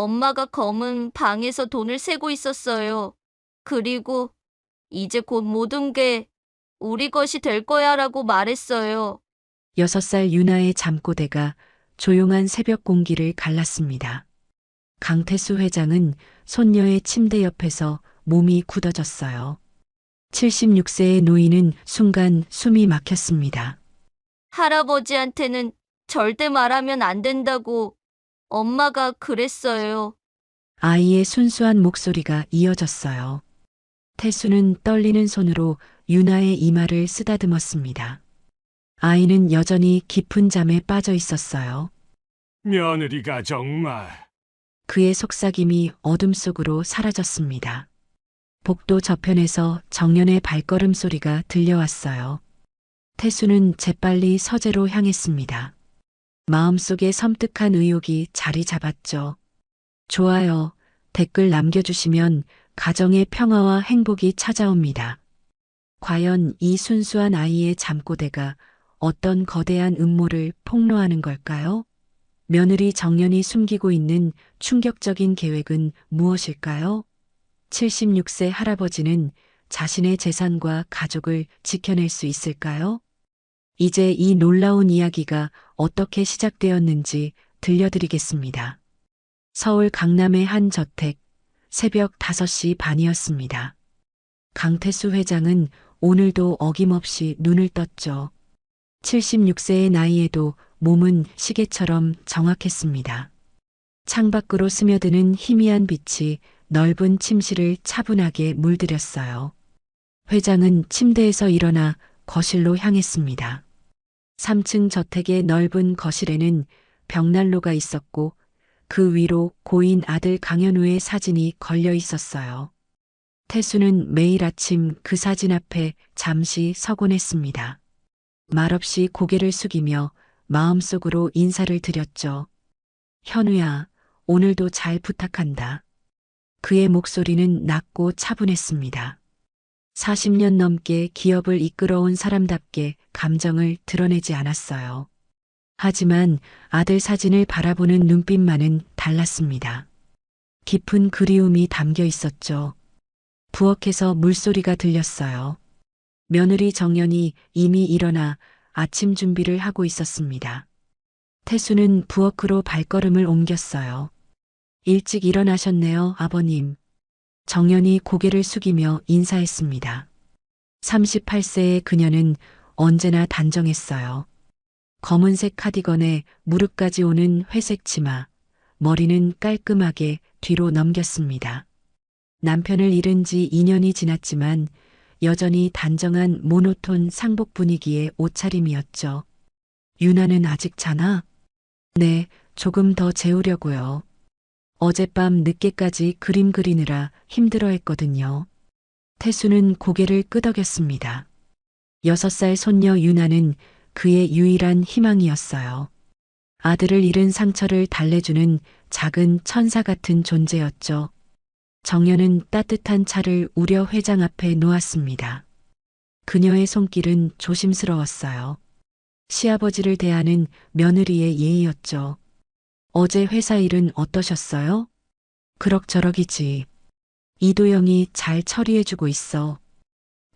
엄마가 검은 방에서 돈을 세고 있었어요. 그리고 이제 곧 모든 게 우리 것이 될 거야라고 말했어요. 6살 유나의 잠꼬대가 조용한 새벽 공기를 갈랐습니다. 강태수 회장은 손녀의 침대 옆에서 몸이 굳어졌어요. 76세의 노인은 순간 숨이 막혔습니다. 할아버지한테는 절대 말하면 안 된다고 엄마가 그랬어요. 아이의 순수한 목소리가 이어졌어요. 태수는 떨리는 손으로 유나의 이마를 쓰다듬었습니다. 아이는 여전히 깊은 잠에 빠져 있었어요. 며느리가 정말. 그의 속삭임이 어둠 속으로 사라졌습니다. 복도 저편에서 정연의 발걸음 소리가 들려왔어요. 태수는 재빨리 서재로 향했습니다. 마음속에 섬뜩한 의욕이 자리 잡았죠. 좋아요. 댓글 남겨주시면 가정의 평화와 행복이 찾아옵니다. 과연 이 순수한 아이의 잠꼬대가 어떤 거대한 음모를 폭로하는 걸까요? 며느리 정연이 숨기고 있는 충격적인 계획은 무엇일까요? 76세 할아버지는 자신의 재산과 가족을 지켜낼 수 있을까요? 이제 이 놀라운 이야기가 어떻게 시작되었는지 들려드리겠습니다. 서울 강남의 한 저택, 새벽 5시 반이었습니다. 강태수 회장은 오늘도 어김없이 눈을 떴죠. 76세의 나이에도 몸은 시계처럼 정확했습니다. 창밖으로 스며드는 희미한 빛이 넓은 침실을 차분하게 물들였어요. 회장은 침대에서 일어나 거실로 향했습니다. 3층 저택의 넓은 거실에는 벽난로가 있었고 그 위로 고인 아들 강현우의 사진이 걸려 있었어요. 태수는 매일 아침 그 사진 앞에 잠시 서곤 했습니다. 말없이 고개를 숙이며 마음속으로 인사를 드렸죠. 현우야, 오늘도 잘 부탁한다. 그의 목소리는 낮고 차분했습니다. 40년 넘게 기업을 이끌어온 사람답게 감정을 드러내지 않았어요. 하지만 아들 사진을 바라보는 눈빛만은 달랐습니다. 깊은 그리움이 담겨 있었죠. 부엌에서 물소리가 들렸어요. 며느리 정연이 이미 일어나 아침 준비를 하고 있었습니다. 태수는 부엌으로 발걸음을 옮겼어요. 일찍 일어나셨네요, 아버님. 정연이 고개를 숙이며 인사했습니다. 38세의 그녀는 언제나 단정했어요. 검은색 카디건에 무릎까지 오는 회색 치마, 머리는 깔끔하게 뒤로 넘겼습니다. 남편을 잃은 지 2년이 지났지만 여전히 단정한 모노톤 상복 분위기의 옷차림이었죠. 유나는 아직 자나? 네, 조금 더 재우려고요. 어젯밤 늦게까지 그림 그리느라 힘들어했거든요. 태수는 고개를 끄덕였습니다. 6살 손녀 유나는 그의 유일한 희망이었어요. 아들을 잃은 상처를 달래주는 작은 천사 같은 존재였죠. 정연은 따뜻한 차를 우려 회장 앞에 놓았습니다. 그녀의 손길은 조심스러웠어요. 시아버지를 대하는 며느리의 예의였죠. 어제 회사 일은 어떠셨어요? 그럭저럭이지. 이도영이 잘 처리해주고 있어.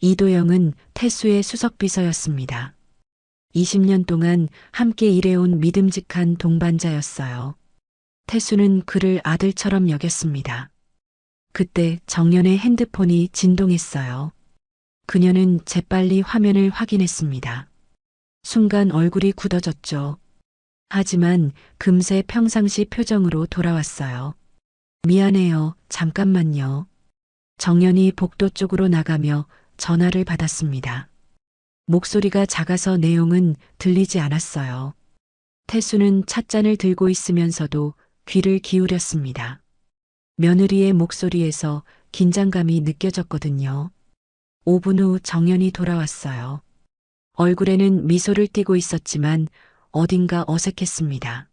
이도영은 태수의 수석비서였습니다. 20년 동안 함께 일해온 믿음직한 동반자였어요. 태수는 그를 아들처럼 여겼습니다. 그때 정연의 핸드폰이 진동했어요. 그녀는 재빨리 화면을 확인했습니다. 순간 얼굴이 굳어졌죠. 하지만 금세 평상시 표정으로 돌아왔어요. 미안해요. 잠깐만요. 정연이 복도 쪽으로 나가며 전화를 받았습니다. 목소리가 작아서 내용은 들리지 않았어요. 태수는 찻잔을 들고 있으면서도 귀를 기울였습니다. 며느리의 목소리에서 긴장감이 느껴졌거든요. 5분 후 정연이 돌아왔어요. 얼굴에는 미소를 띠고 있었지만 어딘가 어색했습니다.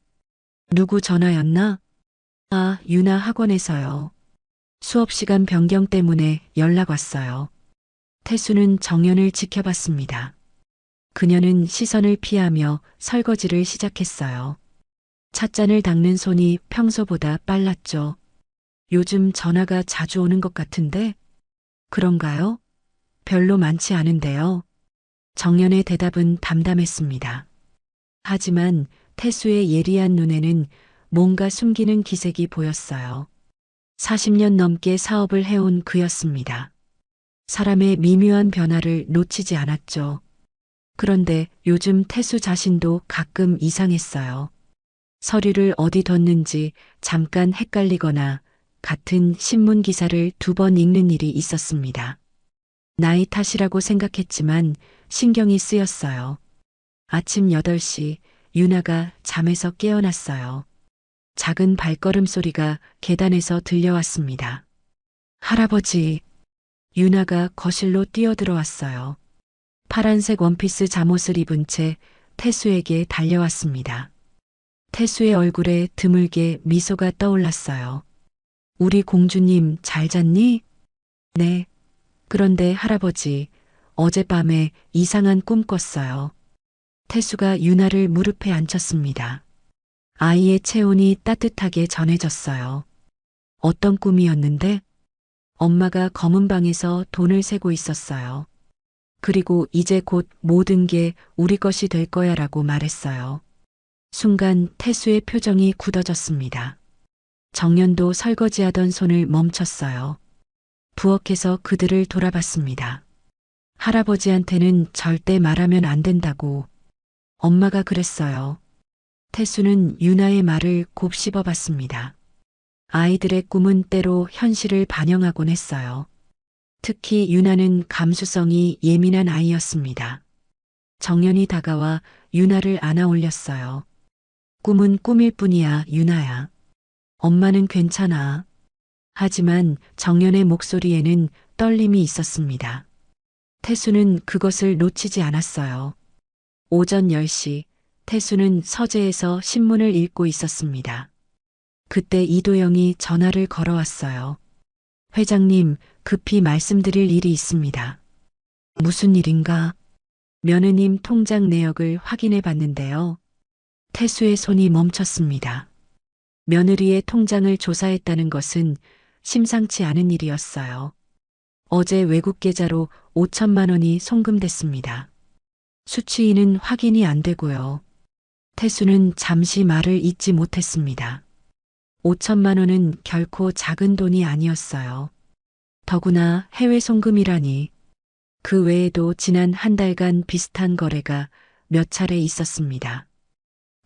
누구 전화였나? 아, 유나 학원에서요. 수업 시간 변경 때문에 연락 왔어요. 태수는 정연을 지켜봤습니다. 그녀는 시선을 피하며 설거지를 시작했어요. 찻잔을 닦는 손이 평소보다 빨랐죠. 요즘 전화가 자주 오는 것 같은데? 그런가요? 별로 많지 않은데요. 정연의 대답은 담담했습니다. 하지만 태수의 예리한 눈에는 뭔가 숨기는 기색이 보였어요. 40년 넘게 사업을 해온 그였습니다. 사람의 미묘한 변화를 놓치지 않았죠. 그런데 요즘 태수 자신도 가끔 이상했어요. 서류를 어디 뒀는지 잠깐 헷갈리거나 같은 신문 기사를 2번 읽는 일이 있었습니다. 나이 탓이라고 생각했지만 신경이 쓰였어요. 아침 8시 유나가 잠에서 깨어났어요. 작은 발걸음 소리가 계단에서 들려왔습니다. 할아버지, 유나가 거실로 뛰어들어왔어요. 파란색 원피스 잠옷을 입은 채 태수에게 달려왔습니다. 태수의 얼굴에 드물게 미소가 떠올랐어요. 우리 공주님 잘 잤니? 네. 그런데 할아버지, 어젯밤에 이상한 꿈 꿨어요. 태수가 유나를 무릎에 앉혔습니다. 아이의 체온이 따뜻하게 전해졌어요. 어떤 꿈이었는데? 엄마가 검은 방에서 돈을 세고 있었어요. 그리고 이제 곧 모든 게 우리 것이 될 거야 라고 말했어요. 순간 태수의 표정이 굳어졌습니다. 정연도 설거지하던 손을 멈췄어요. 부엌에서 그들을 돌아봤습니다. 할아버지한테는 절대 말하면 안 된다고. 엄마가 그랬어요. 태수는 유나의 말을 곱씹어 봤습니다. 아이들의 꿈은 때로 현실을 반영하곤 했어요. 특히 유나는 감수성이 예민한 아이였습니다. 정연이 다가와 유나를 안아 올렸어요. 꿈은 꿈일 뿐이야, 유나야. 엄마는 괜찮아. 하지만 정연의 목소리에는 떨림이 있었습니다. 태수는 그것을 놓치지 않았어요. 오전 10시, 태수는 서재에서 신문을 읽고 있었습니다. 그때 이도영이 전화를 걸어왔어요. 회장님, 급히 말씀드릴 일이 있습니다. 무슨 일인가? 며느님 통장 내역을 확인해 봤는데요. 태수의 손이 멈췄습니다. 며느리의 통장을 조사했다는 것은 심상치 않은 일이었어요. 어제 외국 계좌로 5천만 원이 송금됐습니다. 수취인은 확인이 안 되고요. 태수는 잠시 말을 잇지 못했습니다. 5천만 원은 결코 작은 돈이 아니었어요. 더구나 해외 송금이라니. 그 외에도 지난 한 달간 비슷한 거래가 몇 차례 있었습니다.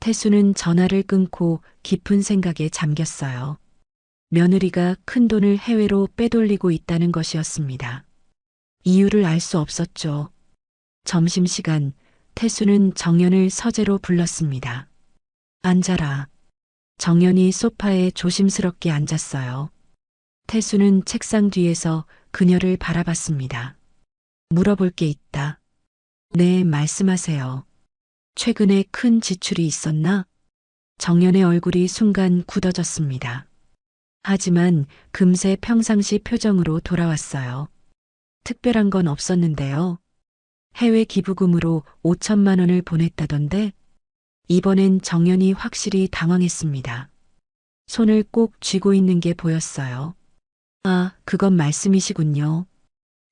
태수는 전화를 끊고 깊은 생각에 잠겼어요. 며느리가 큰 돈을 해외로 빼돌리고 있다는 것이었습니다. 이유를 알 수 없었죠. 점심시간, 태수는 정연을 서재로 불렀습니다. 앉아라. 정연이 소파에 조심스럽게 앉았어요. 태수는 책상 뒤에서 그녀를 바라봤습니다. 물어볼 게 있다. 네, 말씀하세요. 최근에 큰 지출이 있었나? 정연의 얼굴이 순간 굳어졌습니다. 하지만 금세 평상시 표정으로 돌아왔어요. 특별한 건 없었는데요. 해외 기부금으로 5천만 원을 보냈다던데 이번엔 정연이 확실히 당황했습니다. 손을 꼭 쥐고 있는 게 보였어요. 아, 그건 말씀이시군요.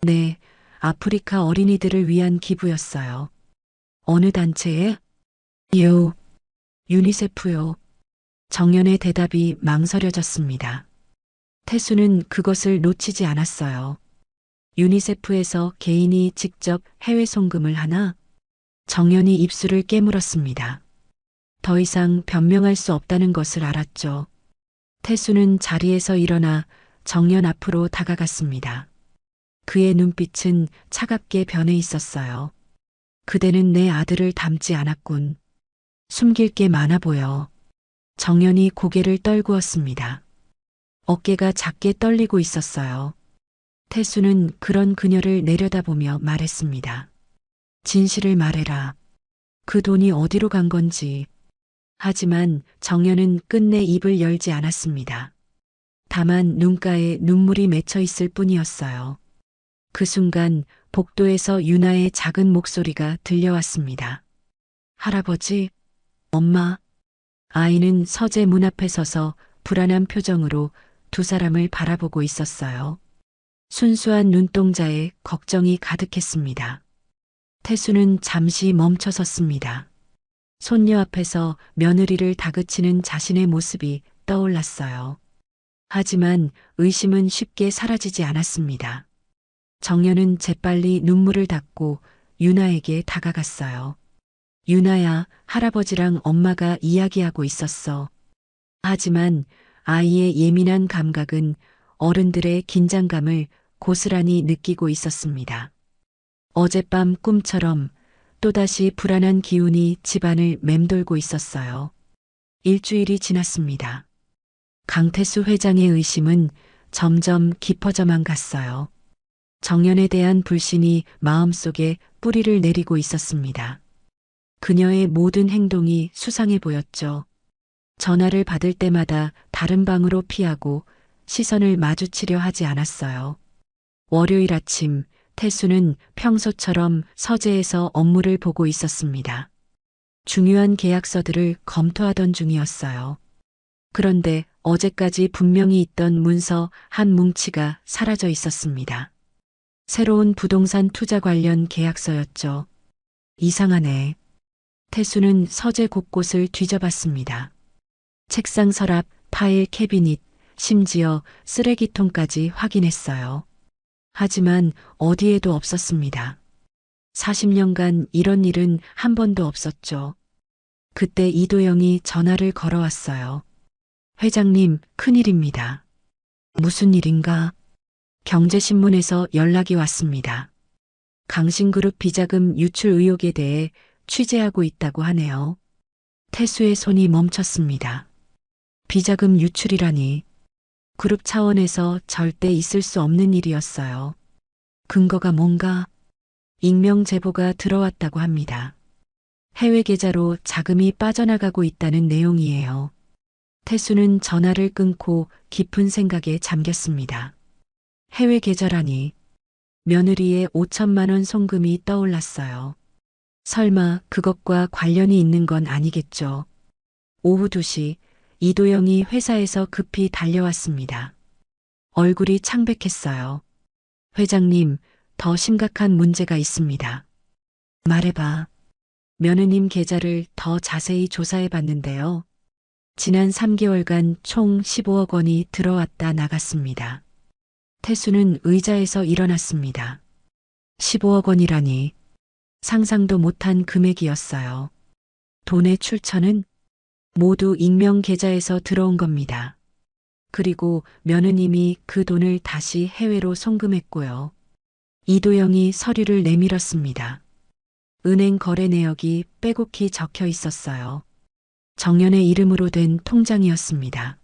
네, 아프리카 어린이들을 위한 기부였어요. 어느 단체에? 유니세프요. 정연의 대답이 망설여졌습니다. 태수는 그것을 놓치지 않았어요. 유니세프에서 개인이 직접 해외 송금을 하나? 정연이 입술을 깨물었습니다. 더 이상 변명할 수 없다는 것을 알았죠. 태수는 자리에서 일어나 정연 앞으로 다가갔습니다. 그의 눈빛은 차갑게 변해 있었어요. 그대는 내 아들을 닮지 않았군. 숨길 게 많아 보여. 정연이 고개를 떨구었습니다. 어깨가 작게 떨리고 있었어요. 태수는 그런 그녀를 내려다보며 말했습니다. 진실을 말해라. 그 돈이 어디로 간 건지. 하지만 정연은 끝내 입을 열지 않았습니다. 다만 눈가에 눈물이 맺혀 있을 뿐이었어요. 그 순간 복도에서 유나의 작은 목소리가 들려왔습니다. 할아버지, 엄마, 아이는 서재 문 앞에 서서 불안한 표정으로 두 사람을 바라보고 있었어요. 순수한 눈동자에 걱정이 가득했습니다. 태수는 잠시 멈춰 섰습니다. 손녀 앞에서 며느리를 다그치는 자신의 모습이 떠올랐어요. 하지만 의심은 쉽게 사라지지 않았습니다. 정연은 재빨리 눈물을 닦고 유나에게 다가갔어요. 유나야, 할아버지랑 엄마가 이야기하고 있었어. 하지만 아이의 예민한 감각은 어른들의 긴장감을 고스란히 느끼고 있었습니다. 어젯밤 꿈처럼 또다시 불안한 기운이 집안을 맴돌고 있었어요. 일주일이 지났습니다. 강태수 회장의 의심은 점점 깊어져만 갔어요. 정연에 대한 불신이 마음속에 뿌리를 내리고 있었습니다. 그녀의 모든 행동이 수상해 보였죠. 전화를 받을 때마다 다른 방으로 피하고 시선을 마주치려 하지 않았어요. 월요일 아침, 태수는 평소처럼 서재에서 업무를 보고 있었습니다. 중요한 계약서들을 검토하던 중이었어요. 그런데 어제까지 분명히 있던 문서 한 뭉치가 사라져 있었습니다. 새로운 부동산 투자 관련 계약서였죠. 이상하네. 태수는 서재 곳곳을 뒤져봤습니다. 책상 서랍, 파일 캐비닛, 심지어 쓰레기통까지 확인했어요. 하지만 어디에도 없었습니다. 40년간 이런 일은 한 번도 없었죠. 그때 이도영이 전화를 걸어왔어요. 회장님, 큰일입니다. 무슨 일인가? 경제신문에서 연락이 왔습니다. 강신그룹 비자금 유출 의혹에 대해 취재하고 있다고 하네요. 태수의 손이 멈췄습니다. 비자금 유출이라니. 그룹 차원에서 절대 있을 수 없는 일이었어요. 근거가 뭔가? 익명 제보가 들어왔다고 합니다. 해외 계좌로 자금이 빠져나가고 있다는 내용이에요. 태수는 전화를 끊고 깊은 생각에 잠겼습니다. 해외 계좌라니. 며느리의 5천만 원 송금이 떠올랐어요. 설마 그것과 관련이 있는 건 아니겠죠. 오후 2시 이도영이 회사에서 급히 달려왔습니다. 얼굴이 창백했어요. 회장님, 더 심각한 문제가 있습니다. 말해봐. 며느님 계좌를 더 자세히 조사해 봤는데요. 지난 3개월간 총 15억 원이 들어왔다 나갔습니다. 태수는 의자에서 일어났습니다. 15억 원이라니. 상상도 못한 금액이었어요. 돈의 출처는 모두 익명 계좌에서 들어온 겁니다. 그리고 며느님이 그 돈을 다시 해외로 송금했고요. 이도영이 서류를 내밀었습니다. 은행 거래 내역이 빼곡히 적혀 있었어요. 정연의 이름으로 된 통장이었습니다.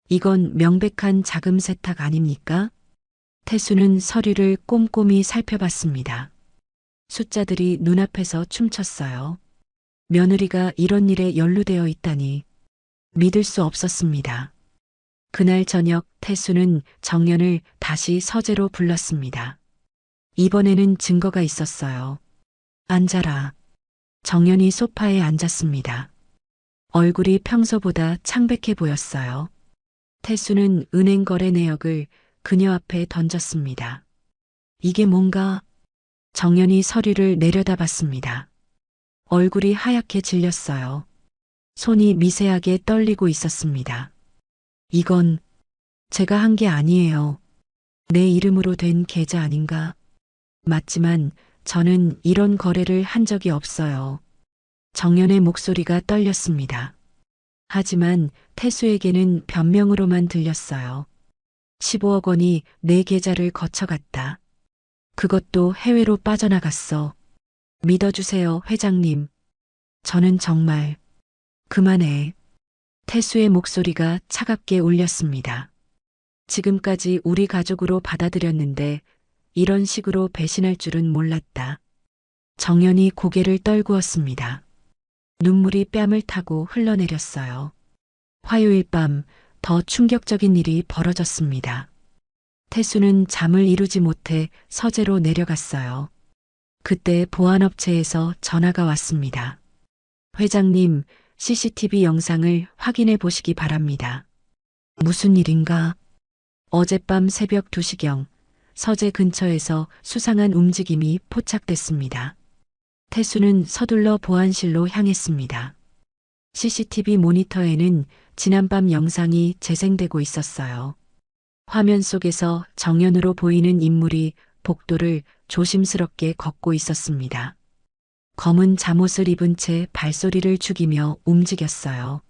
이건 명백한 자금 세탁 아닙니까? 태수는 서류를 꼼꼼히 살펴봤습니다. 숫자들이 눈앞에서 춤췄어요. 며느리가 이런 일에 연루되어 있다니 믿을 수 없었습니다. 그날 저녁 태수는 정연을 다시 서재로 불렀습니다. 이번에는 증거가 있었어요. 앉아라. 정연이 소파에 앉았습니다. 얼굴이 평소보다 창백해 보였어요. 태수는 은행 거래 내역을 그녀 앞에 던졌습니다. 이게 뭔가? 정연이 서류를 내려다봤습니다. 얼굴이 하얗게 질렸어요. 손이 미세하게 떨리고 있었습니다. 이건 제가 한 게 아니에요. 내 이름으로 된 계좌 아닌가? 맞지만 저는 이런 거래를 한 적이 없어요. 정연의 목소리가 떨렸습니다. 하지만 태수에게는 변명으로만 들렸어요. 15억 원이 내 계좌를 거쳐갔다. 그것도 해외로 빠져나갔어. 믿어주세요, 회장님. 저는 정말. 그만해. 태수의 목소리가 차갑게 울렸습니다. 지금까지 우리 가족으로 받아들였는데 이런 식으로 배신할 줄은 몰랐다. 정연이 고개를 떨구었습니다. 눈물이 뺨을 타고 흘러내렸어요. 화요일 밤 더 충격적인 일이 벌어졌습니다. 태수는 잠을 이루지 못해 서재로 내려갔어요. 그때 보안업체에서 전화가 왔습니다. 회장님, CCTV 영상을 확인해 보시기 바랍니다. 무슨 일인가? 어젯밤 새벽 2시경 서재 근처에서 수상한 움직임이 포착됐습니다. 태수는 서둘러 보안실로 향했습니다. CCTV 모니터에는 지난밤 영상이 재생되고 있었어요. 화면 속에서 정연으로 보이는 인물이 복도를 조심스럽게 걷고 있었습니다. 검은 잠옷을 입은 채 발소리를 죽이며 움직였어요.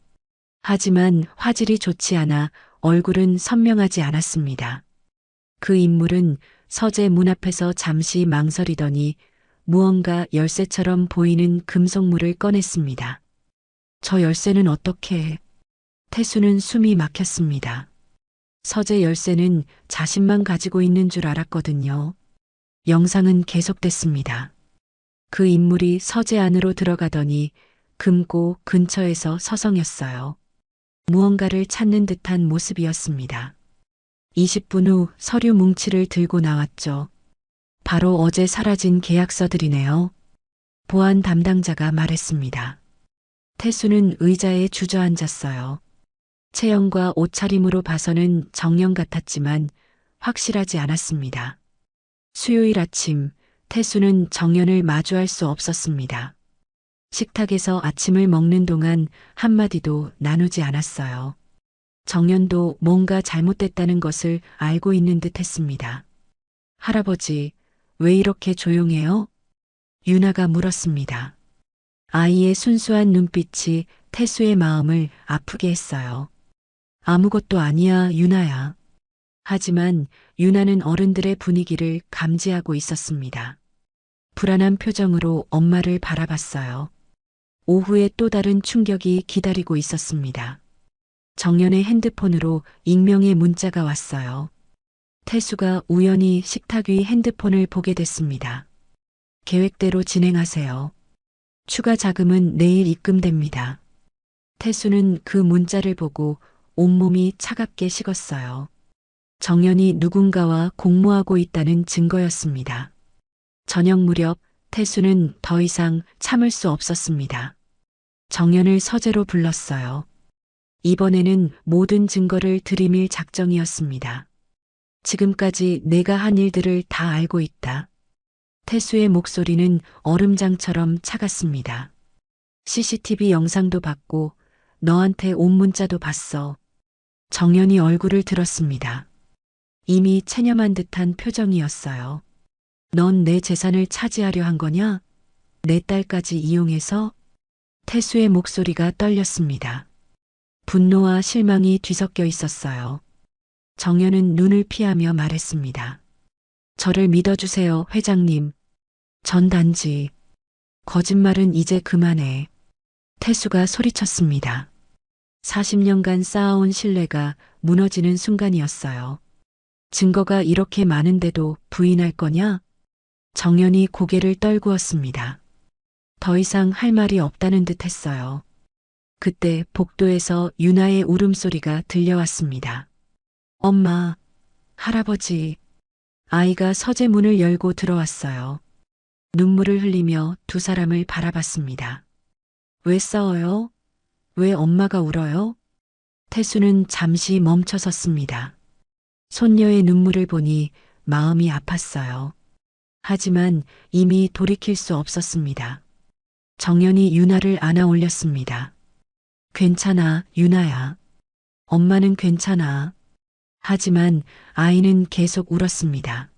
하지만 화질이 좋지 않아 얼굴은 선명하지 않았습니다. 그 인물은 서재 문 앞에서 잠시 망설이더니 무언가 열쇠처럼 보이는 금속물을 꺼냈습니다. 저 열쇠는 어떻게? 태수는 숨이 막혔습니다. 서재 열쇠는 자신만 가지고 있는 줄 알았거든요. 영상은 계속됐습니다. 그 인물이 서재 안으로 들어가더니 금고 근처에서 서성였어요. 무언가를 찾는 듯한 모습이었습니다. 20분 후 서류 뭉치를 들고 나왔죠. 바로 어제 사라진 계약서들이네요. 보안 담당자가 말했습니다. 태수는 의자에 주저앉았어요. 체형과 옷차림으로 봐서는 정령 같았지만 확실하지 않았습니다. 수요일 아침, 태수는 정연을 마주할 수 없었습니다. 식탁에서 아침을 먹는 동안 한마디도 나누지 않았어요. 정연도 뭔가 잘못됐다는 것을 알고 있는 듯 했습니다. 할아버지, 왜 이렇게 조용해요? 유나가 물었습니다. 아이의 순수한 눈빛이 태수의 마음을 아프게 했어요. 아무것도 아니야, 유나야. 하지만 유나는 어른들의 분위기를 감지하고 있었습니다. 불안한 표정으로 엄마를 바라봤어요. 오후에 또 다른 충격이 기다리고 있었습니다. 정연의 핸드폰으로 익명의 문자가 왔어요. 태수가 우연히 식탁 위 핸드폰을 보게 됐습니다. 계획대로 진행하세요. 추가 자금은 내일 입금됩니다. 태수는 그 문자를 보고 온몸이 차갑게 식었어요. 정연이 누군가와 공모하고 있다는 증거였습니다. 저녁 무렵 태수는 더 이상 참을 수 없었습니다. 정연을 서재로 불렀어요. 이번에는 모든 증거를 들이밀 작정이었습니다. 지금까지 내가 한 일들을 다 알고 있다. 태수의 목소리는 얼음장처럼 차갔습니다. CCTV 영상도 봤고 너한테 온 문자도 봤어. 정연이 얼굴을 들었습니다. 이미 체념한 듯한 표정이었어요. 넌 내 재산을 차지하려 한 거냐? 내 딸까지 이용해서? 태수의 목소리가 떨렸습니다. 분노와 실망이 뒤섞여 있었어요. 정연은 눈을 피하며 말했습니다. 저를 믿어주세요, 회장님. 전 단지. 거짓말은 이제 그만해. 태수가 소리쳤습니다. 40년간 쌓아온 신뢰가 무너지는 순간이었어요. 증거가 이렇게 많은데도 부인할 거냐? 정연이 고개를 떨구었습니다. 더 이상 할 말이 없다는 듯 했어요. 그때 복도에서 유나의 울음소리가 들려왔습니다. 엄마, 할아버지. 아이가 서재 문을 열고 들어왔어요. 눈물을 흘리며 두 사람을 바라봤습니다. 왜 싸워요? 왜 엄마가 울어요? 태수는 잠시 멈춰 섰습니다. 손녀의 눈물을 보니 마음이 아팠어요. 하지만 이미 돌이킬 수 없었습니다. 정연이 유나를 안아 올렸습니다. 괜찮아, 유나야. 엄마는 괜찮아. 하지만 아이는 계속 울었습니다.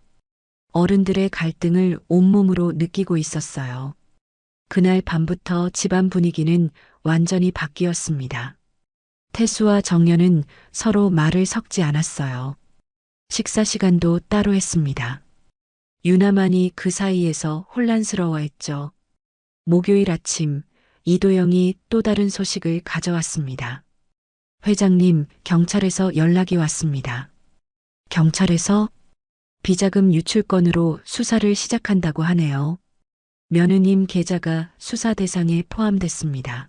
어른들의 갈등을 온몸으로 느끼고 있었어요. 그날 밤부터 집안 분위기는 완전히 바뀌었습니다. 태수와 정연은 서로 말을 섞지 않았어요. 식사 시간도 따로 했습니다. 유나만이 그 사이에서 혼란스러워했죠. 목요일 아침 이도영이 또 다른 소식을 가져왔습니다. 회장님, 경찰에서 연락이 왔습니다. 경찰에서? 비자금 유출 건으로 수사를 시작한다고 하네요. 며느님 계좌가 수사 대상에 포함됐습니다.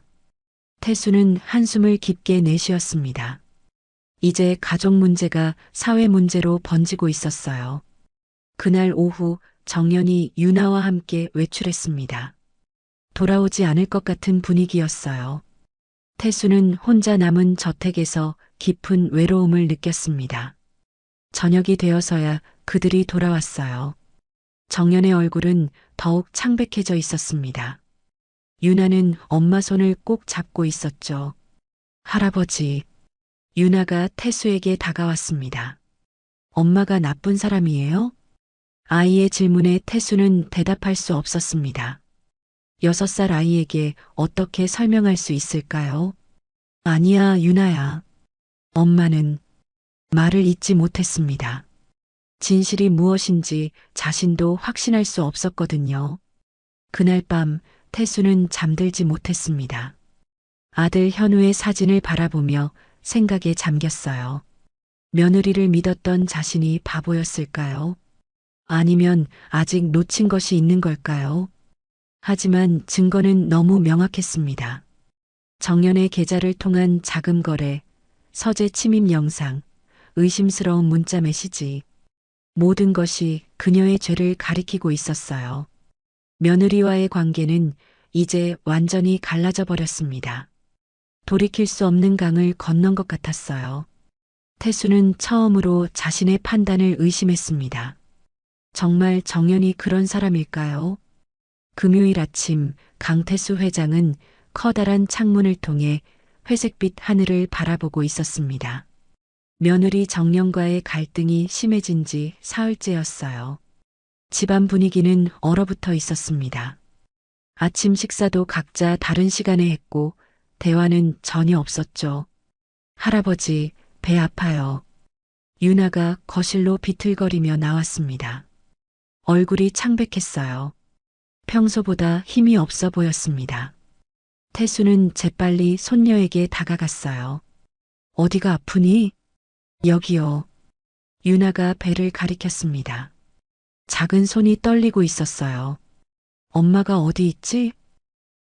태수는 한숨을 깊게 내쉬었습니다. 이제 가족 문제가 사회 문제로 번지고 있었어요. 그날 오후 정연이 유나와 함께 외출했습니다. 돌아오지 않을 것 같은 분위기였어요. 태수는 혼자 남은 저택에서 깊은 외로움을 느꼈습니다. 저녁이 되어서야 그들이 돌아왔어요. 정연의 얼굴은 더욱 창백해져 있었습니다. 유나는 엄마 손을 꼭 잡고 있었죠. 할아버지. 유나가 태수에게 다가왔습니다. 엄마가 나쁜 사람이에요? 아이의 질문에 태수는 대답할 수 없었습니다. 6살 아이에게 어떻게 설명할 수 있을까요? 아니야, 유나야. 엄마는 말을 잇지 못했습니다. 진실이 무엇인지 자신도 확신할 수 없었거든요. 그날 밤 태수는 잠들지 못했습니다. 아들 현우의 사진을 바라보며 생각에 잠겼어요. 며느리를 믿었던 자신이 바보였을까요? 아니면 아직 놓친 것이 있는 걸까요? 하지만 증거는 너무 명확했습니다. 정연의 계좌를 통한 자금 거래, 서재 침입 영상, 의심스러운 문자 메시지. 모든 것이 그녀의 죄를 가리키고 있었어요. 며느리와의 관계는 이제 완전히 갈라져 버렸습니다. 돌이킬 수 없는 강을 건넌 것 같았어요. 태수는 처음으로 자신의 판단을 의심했습니다. 정말 정연이 그런 사람일까요? 금요일 아침 강태수 회장은 커다란 창문을 통해 회색빛 하늘을 바라보고 있었습니다. 며느리 정연과의 갈등이 심해진 지 사흘째였어요. 집안 분위기는 얼어붙어 있었습니다. 아침 식사도 각자 다른 시간에 했고 대화는 전혀 없었죠. 할아버지, 배 아파요. 유나가 거실로 비틀거리며 나왔습니다. 얼굴이 창백했어요. 평소보다 힘이 없어 보였습니다. 태수는 재빨리 손녀에게 다가갔어요. 어디가 아프니? 여기요. 유나가 배를 가리켰습니다. 작은 손이 떨리고 있었어요. 엄마가 어디 있지?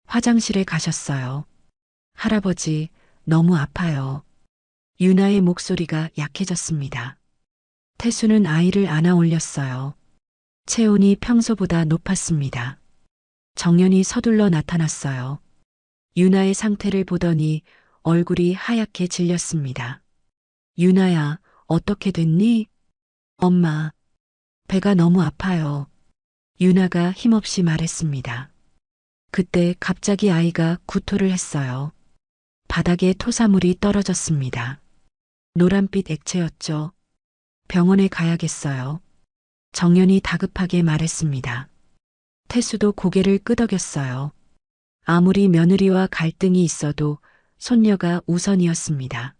화장실에 가셨어요. 할아버지, 너무 아파요. 유나의 목소리가 약해졌습니다. 태수는 아이를 안아 올렸어요. 체온이 평소보다 높았습니다. 정연이 서둘러 나타났어요. 유나의 상태를 보더니 얼굴이 하얗게 질렸습니다. 유나야, 어떻게 됐니? 엄마, 배가 너무 아파요. 유나가 힘없이 말했습니다. 그때 갑자기 아이가 구토를 했어요. 바닥에 토사물이 떨어졌습니다. 노란빛 액체였죠. 병원에 가야겠어요. 정연이 다급하게 말했습니다. 태수도 고개를 끄덕였어요. 아무리 며느리와 갈등이 있어도 손녀가 우선이었습니다.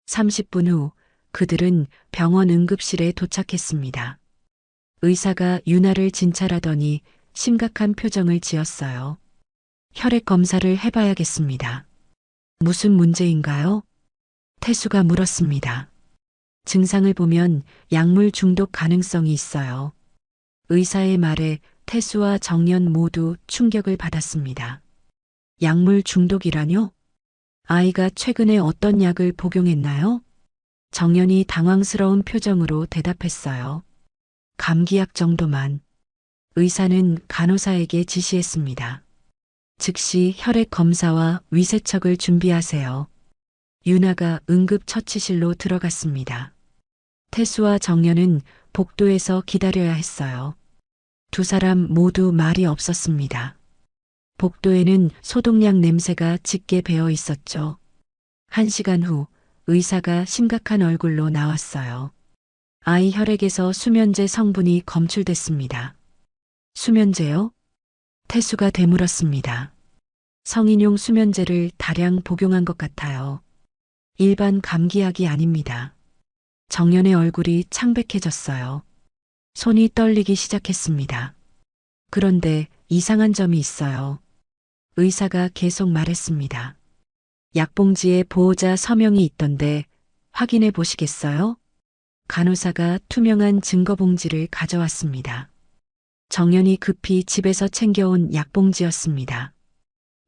30분 후 그들은 병원 응급실에 도착했습니다. 의사가 유나를 진찰하더니 심각한 표정을 지었어요. 혈액 검사를 해봐야겠습니다. 무슨 문제인가요? 태수가 물었습니다. 증상을 보면 약물 중독 가능성이 있어요. 의사의 말에 태수와 정연 모두 충격을 받았습니다. 약물 중독이라뇨? 아이가 최근에 어떤 약을 복용했나요? 정연이 당황스러운 표정으로 대답했어요. 감기약 정도만. 의사는 간호사에게 지시했습니다. 즉시 혈액 검사와 위세척을 준비하세요. 유나가 응급처치실로 들어갔습니다. 태수와 정연은 복도에서 기다려야 했어요. 두 사람 모두 말이 없었습니다. 복도에는 소독약 냄새가 짙게 배어 있었죠. 1시간 후 의사가 심각한 얼굴로 나왔어요. 아이 혈액에서 수면제 성분이 검출됐습니다. 수면제요? 태수가 되물었습니다. 성인용 수면제를 다량 복용한 것 같아요. 일반 감기약이 아닙니다. 정연의 얼굴이 창백해졌어요. 손이 떨리기 시작했습니다. 그런데 이상한 점이 있어요. 의사가 계속 말했습니다. 약봉지에 보호자 서명이 있던데 확인해 보시겠어요? 간호사가 투명한 증거봉지를 가져왔습니다. 정연이 급히 집에서 챙겨온 약봉지였습니다.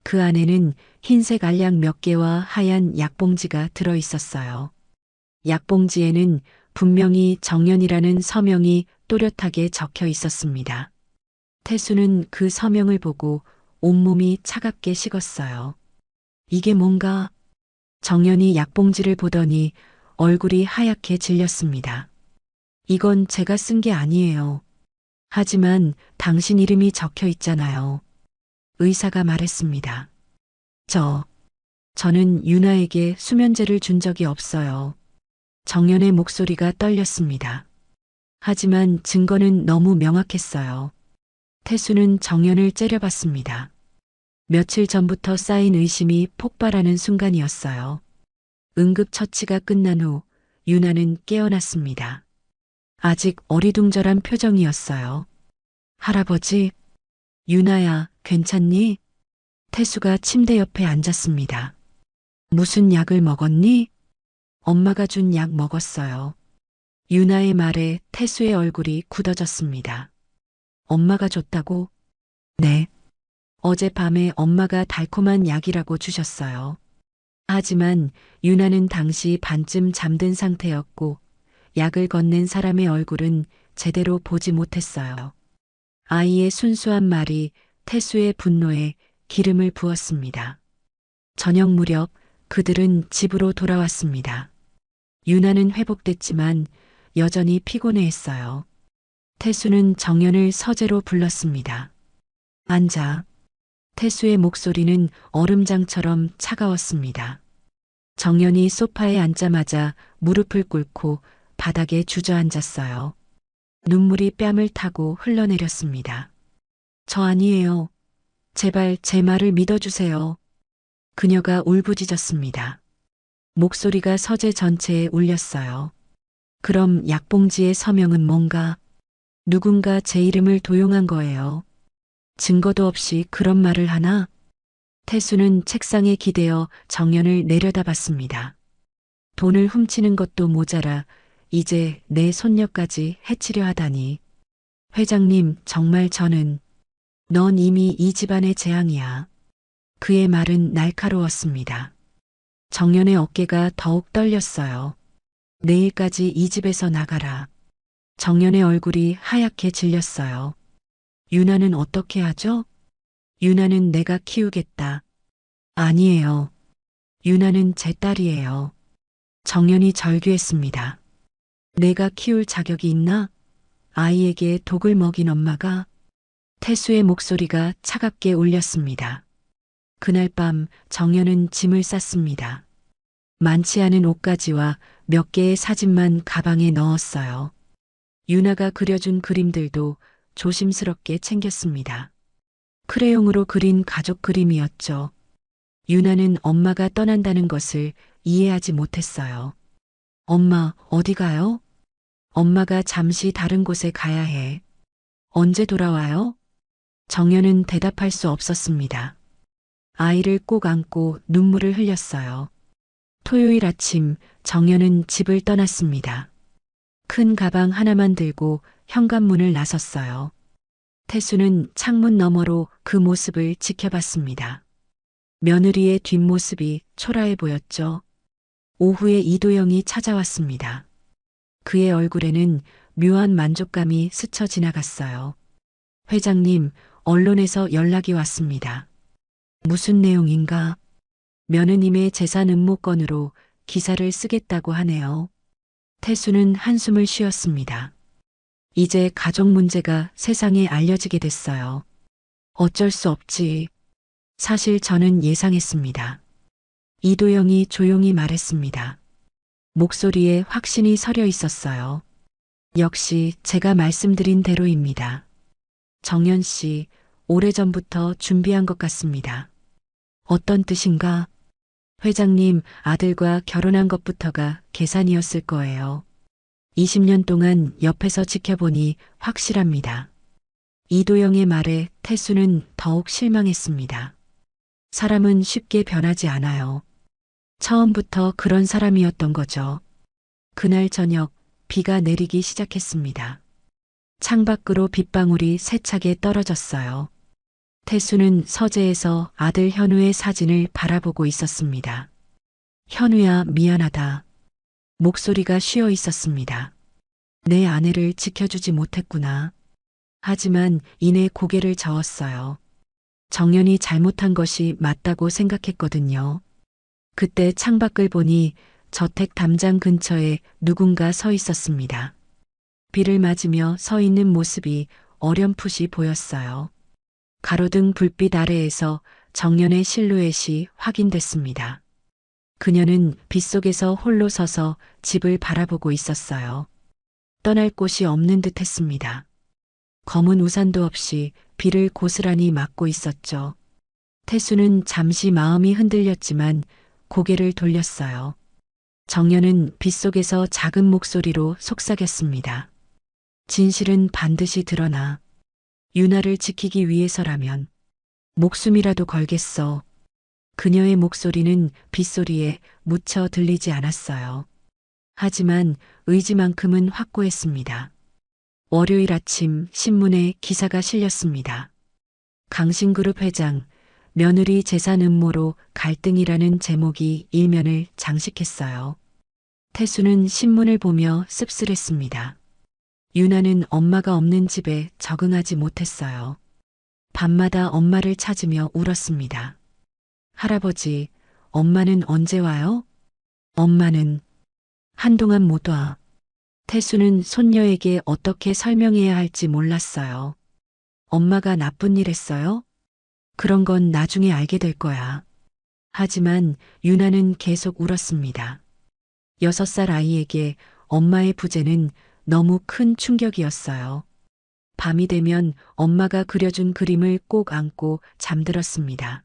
그 안에는 흰색 알약 몇 개와 하얀 약봉지가 들어 있었어요. 약봉지에는 분명히 정연이라는 서명이 또렷하게 적혀 있었습니다. 태수는 그 서명을 보고 온몸이 차갑게 식었어요. 이게 뭔가 정연이 약봉지를 보더니 얼굴이 하얗게 질렸습니다. 이건 제가 쓴 게 아니에요. 하지만 당신 이름이 적혀 있잖아요. 의사가 말했습니다. 저는 유나에게 수면제를 준 적이 없어요. 정연의 목소리가 떨렸습니다. 하지만 증거는 너무 명확했어요. 태수는 정연을 째려봤습니다. 며칠 전부터 쌓인 의심이 폭발하는 순간이었어요. 응급처치가 끝난 후 유나는 깨어났습니다. 아직 어리둥절한 표정이었어요. 할아버지, 유나야, 괜찮니? 태수가 침대 옆에 앉았습니다. 무슨 약을 먹었니? 엄마가 준 약 먹었어요. 유나의 말에 태수의 얼굴이 굳어졌습니다. 엄마가 줬다고? 네. 어젯밤에 엄마가 달콤한 약이라고 주셨어요. 하지만 유나는 당시 반쯤 잠든 상태였고 약을 건넨 사람의 얼굴은 제대로 보지 못했어요. 아이의 순수한 말이 태수의 분노에 기름을 부었습니다. 저녁 무렵 그들은 집으로 돌아왔습니다. 유나는 회복됐지만 여전히 피곤해했어요. 태수는 정연을 서재로 불렀습니다. 앉아. 태수의 목소리는 얼음장처럼 차가웠습니다. 정연이 소파에 앉자마자 무릎을 꿇고 바닥에 주저앉았어요. 눈물이 뺨을 타고 흘러내렸습니다. 저 아니에요. 제발 제 말을 믿어주세요. 그녀가 울부짖었습니다. 목소리가 서재 전체에 울렸어요. 그럼 약봉지의 서명은 뭔가? 누군가 제 이름을 도용한 거예요. 증거도 없이 그런 말을 하나? 태수는 책상에 기대어 정연을 내려다봤습니다. 돈을 훔치는 것도 모자라 이제 내 손녀까지 해치려 하다니. 회장님, 정말 저는 넌 이미 이 집안의 재앙이야. 그의 말은 날카로웠습니다. 정연의 어깨가 더욱 떨렸어요. 내일까지 이 집에서 나가라. 정연의 얼굴이 하얗게 질렸어요. 유나는 어떻게 하죠? 유나는 내가 키우겠다. 아니에요. 유나는 제 딸이에요. 정연이 절규했습니다. 내가 키울 자격이 있나? 아이에게 독을 먹인 엄마가? 태수의 목소리가 차갑게 울렸습니다. 그날 밤 정연은 짐을 쌌습니다. 많지 않은 옷가지와 몇 개의 사진만 가방에 넣었어요. 유나가 그려준 그림들도 조심스럽게 챙겼습니다. 크레용으로 그린 가족 그림이었죠. 유나는 엄마가 떠난다는 것을 이해하지 못했어요. 엄마, 어디 가요? 엄마가 잠시 다른 곳에 가야 해. 언제 돌아와요? 정연은 대답할 수 없었습니다. 아이를 꼭 안고 눈물을 흘렸어요. 토요일 아침 정연은 집을 떠났습니다. 큰 가방 하나만 들고 현관문을 나섰어요. 태수는 창문 너머로 그 모습을 지켜봤습니다. 며느리의 뒷모습이 초라해 보였죠. 오후에 이도영이 찾아왔습니다. 그의 얼굴에는 묘한 만족감이 스쳐 지나갔어요. 회장님, 언론에서 연락이 왔습니다. 무슨 내용인가? 며느님의 재산 음모건으로 기사를 쓰겠다고 하네요. 태수는 한숨을 쉬었습니다. 이제 가족 문제가 세상에 알려지게 됐어요. 어쩔 수 없지. 사실 저는 예상했습니다. 이도영이 조용히 말했습니다. 목소리에 확신이 서려 있었어요. 역시 제가 말씀드린 대로입니다. 정연 씨, 오래전부터 준비한 것 같습니다. 어떤 뜻인가? 회장님, 아들과 결혼한 것부터가 계산이었을 거예요. 20년 동안 옆에서 지켜보니 확실합니다. 이도영의 말에 태수는 더욱 실망했습니다. 사람은 쉽게 변하지 않아요. 처음부터 그런 사람이었던 거죠. 그날 저녁 비가 내리기 시작했습니다. 창밖으로 빗방울이 세차게 떨어졌어요. 태수는 서재에서 아들 현우의 사진을 바라보고 있었습니다. 현우야, 미안하다. 목소리가 쉬어 있었습니다. 내 아내를 지켜주지 못했구나. 하지만 이내 고개를 저었어요. 정연이 잘못한 것이 맞다고 생각했거든요. 그때 창밖을 보니 저택 담장 근처에 누군가 서 있었습니다. 비를 맞으며 서 있는 모습이 어렴풋이 보였어요. 가로등 불빛 아래에서 정연의 실루엣이 확인됐습니다. 그녀는 빗속에서 홀로 서서 집을 바라보고 있었어요. 떠날 곳이 없는 듯 했습니다. 검은 우산도 없이 비를 고스란히 맞고 있었죠. 태수는 잠시 마음이 흔들렸지만 고개를 돌렸어요. 정연은 빗속에서 작은 목소리로 속삭였습니다. 진실은 반드시 드러나. 유나를 지키기 위해서라면 목숨이라도 걸겠어. 그녀의 목소리는 빗소리에 묻혀 들리지 않았어요. 하지만 의지만큼은 확고했습니다. 월요일 아침 신문에 기사가 실렸습니다. 강신그룹 회장, 며느리 재산 음모로 갈등이라는 제목이 일면을 장식했어요. 태수는 신문을 보며 씁쓸했습니다. 유나는 엄마가 없는 집에 적응하지 못했어요. 밤마다 엄마를 찾으며 울었습니다. 할아버지, 엄마는 언제 와요? 엄마는 한동안 못 와. 태수는 손녀에게 어떻게 설명해야 할지 몰랐어요. 엄마가 나쁜 일 했어요? 그런 건 나중에 알게 될 거야. 하지만 유나는 계속 울었습니다. 6살 아이에게 엄마의 부재는 너무 큰 충격이었어요. 밤이 되면 엄마가 그려준 그림을 꼭 안고 잠들었습니다.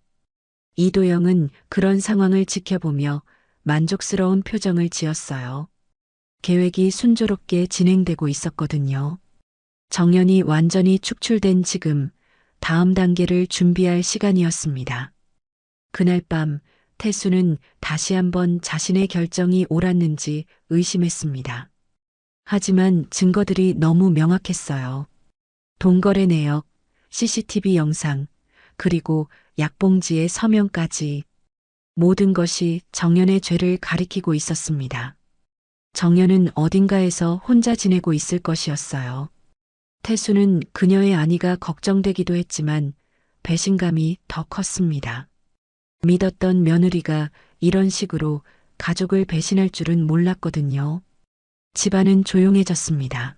이도영은 그런 상황을 지켜보며 만족스러운 표정을 지었어요. 계획이 순조롭게 진행되고 있었거든요. 정연이 완전히 축출된 지금 다음 단계를 준비할 시간이었습니다. 그날 밤 태수는 다시 한번 자신의 결정이 옳았는지 의심했습니다. 하지만 증거들이 너무 명확했어요. 동거래 내역, CCTV 영상, 그리고 약봉지의 서명까지 모든 것이 정연의 죄를 가리키고 있었습니다. 정연은 어딘가에서 혼자 지내고 있을 것이었어요. 태수는 그녀의 안위가 걱정되기도 했지만 배신감이 더 컸습니다. 믿었던 며느리가 이런 식으로 가족을 배신할 줄은 몰랐거든요. 집안은 조용해졌습니다.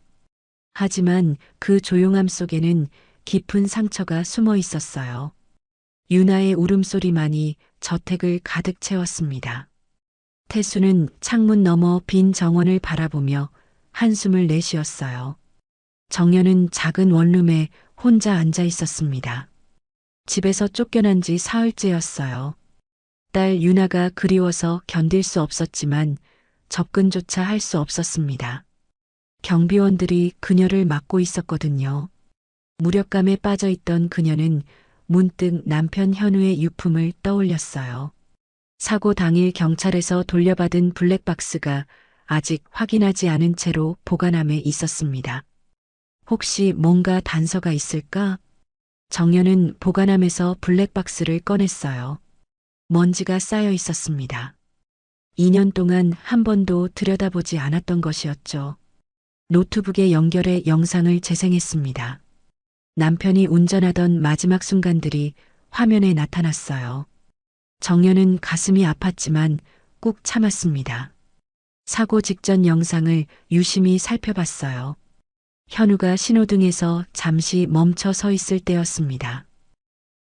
하지만 그 조용함 속에는 깊은 상처가 숨어 있었어요. 유나의 울음소리만이 저택을 가득 채웠습니다. 태수는 창문 너머 빈 정원을 바라보며 한숨을 내쉬었어요. 정연은 작은 원룸에 혼자 앉아 있었습니다. 집에서 쫓겨난 지 사흘째였어요. 딸 유나가 그리워서 견딜 수 없었지만 접근조차 할 수 없었습니다. 경비원들이 그녀를 막고 있었거든요. 무력감에 빠져 있던 그녀는 문득 남편 현우의 유품을 떠올렸어요. 사고 당일 경찰에서 돌려받은 블랙박스가 아직 확인하지 않은 채로 보관함에 있었습니다. 혹시 뭔가 단서가 있을까? 정연은 보관함에서 블랙박스를 꺼냈어요. 먼지가 쌓여 있었습니다. 2년 동안 한 번도 들여다보지 않았던 것이었죠. 노트북에 연결해 영상을 재생했습니다. 남편이 운전하던 마지막 순간들이 화면에 나타났어요. 정연은 가슴이 아팠지만 꾹 참았습니다. 사고 직전 영상을 유심히 살펴봤어요. 현우가 신호등에서 잠시 멈춰 서 있을 때였습니다.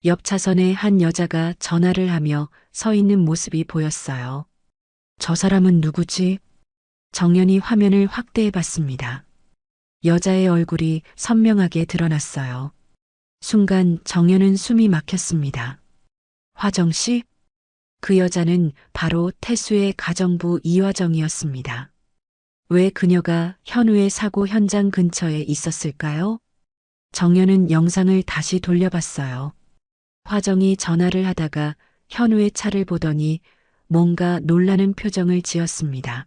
옆 차선에 한 여자가 전화를 하며 서 있는 모습이 보였어요. 저 사람은 누구지? 정연이 화면을 확대해 봤습니다. 여자의 얼굴이 선명하게 드러났어요. 순간 정연은 숨이 막혔습니다. 화정 씨? 그 여자는 바로 태수의 가정부 이화정이었습니다. 왜 그녀가 현우의 사고 현장 근처에 있었을까요? 정연은 영상을 다시 돌려봤어요. 화정이 전화를 하다가 현우의 차를 보더니 뭔가 놀라는 표정을 지었습니다.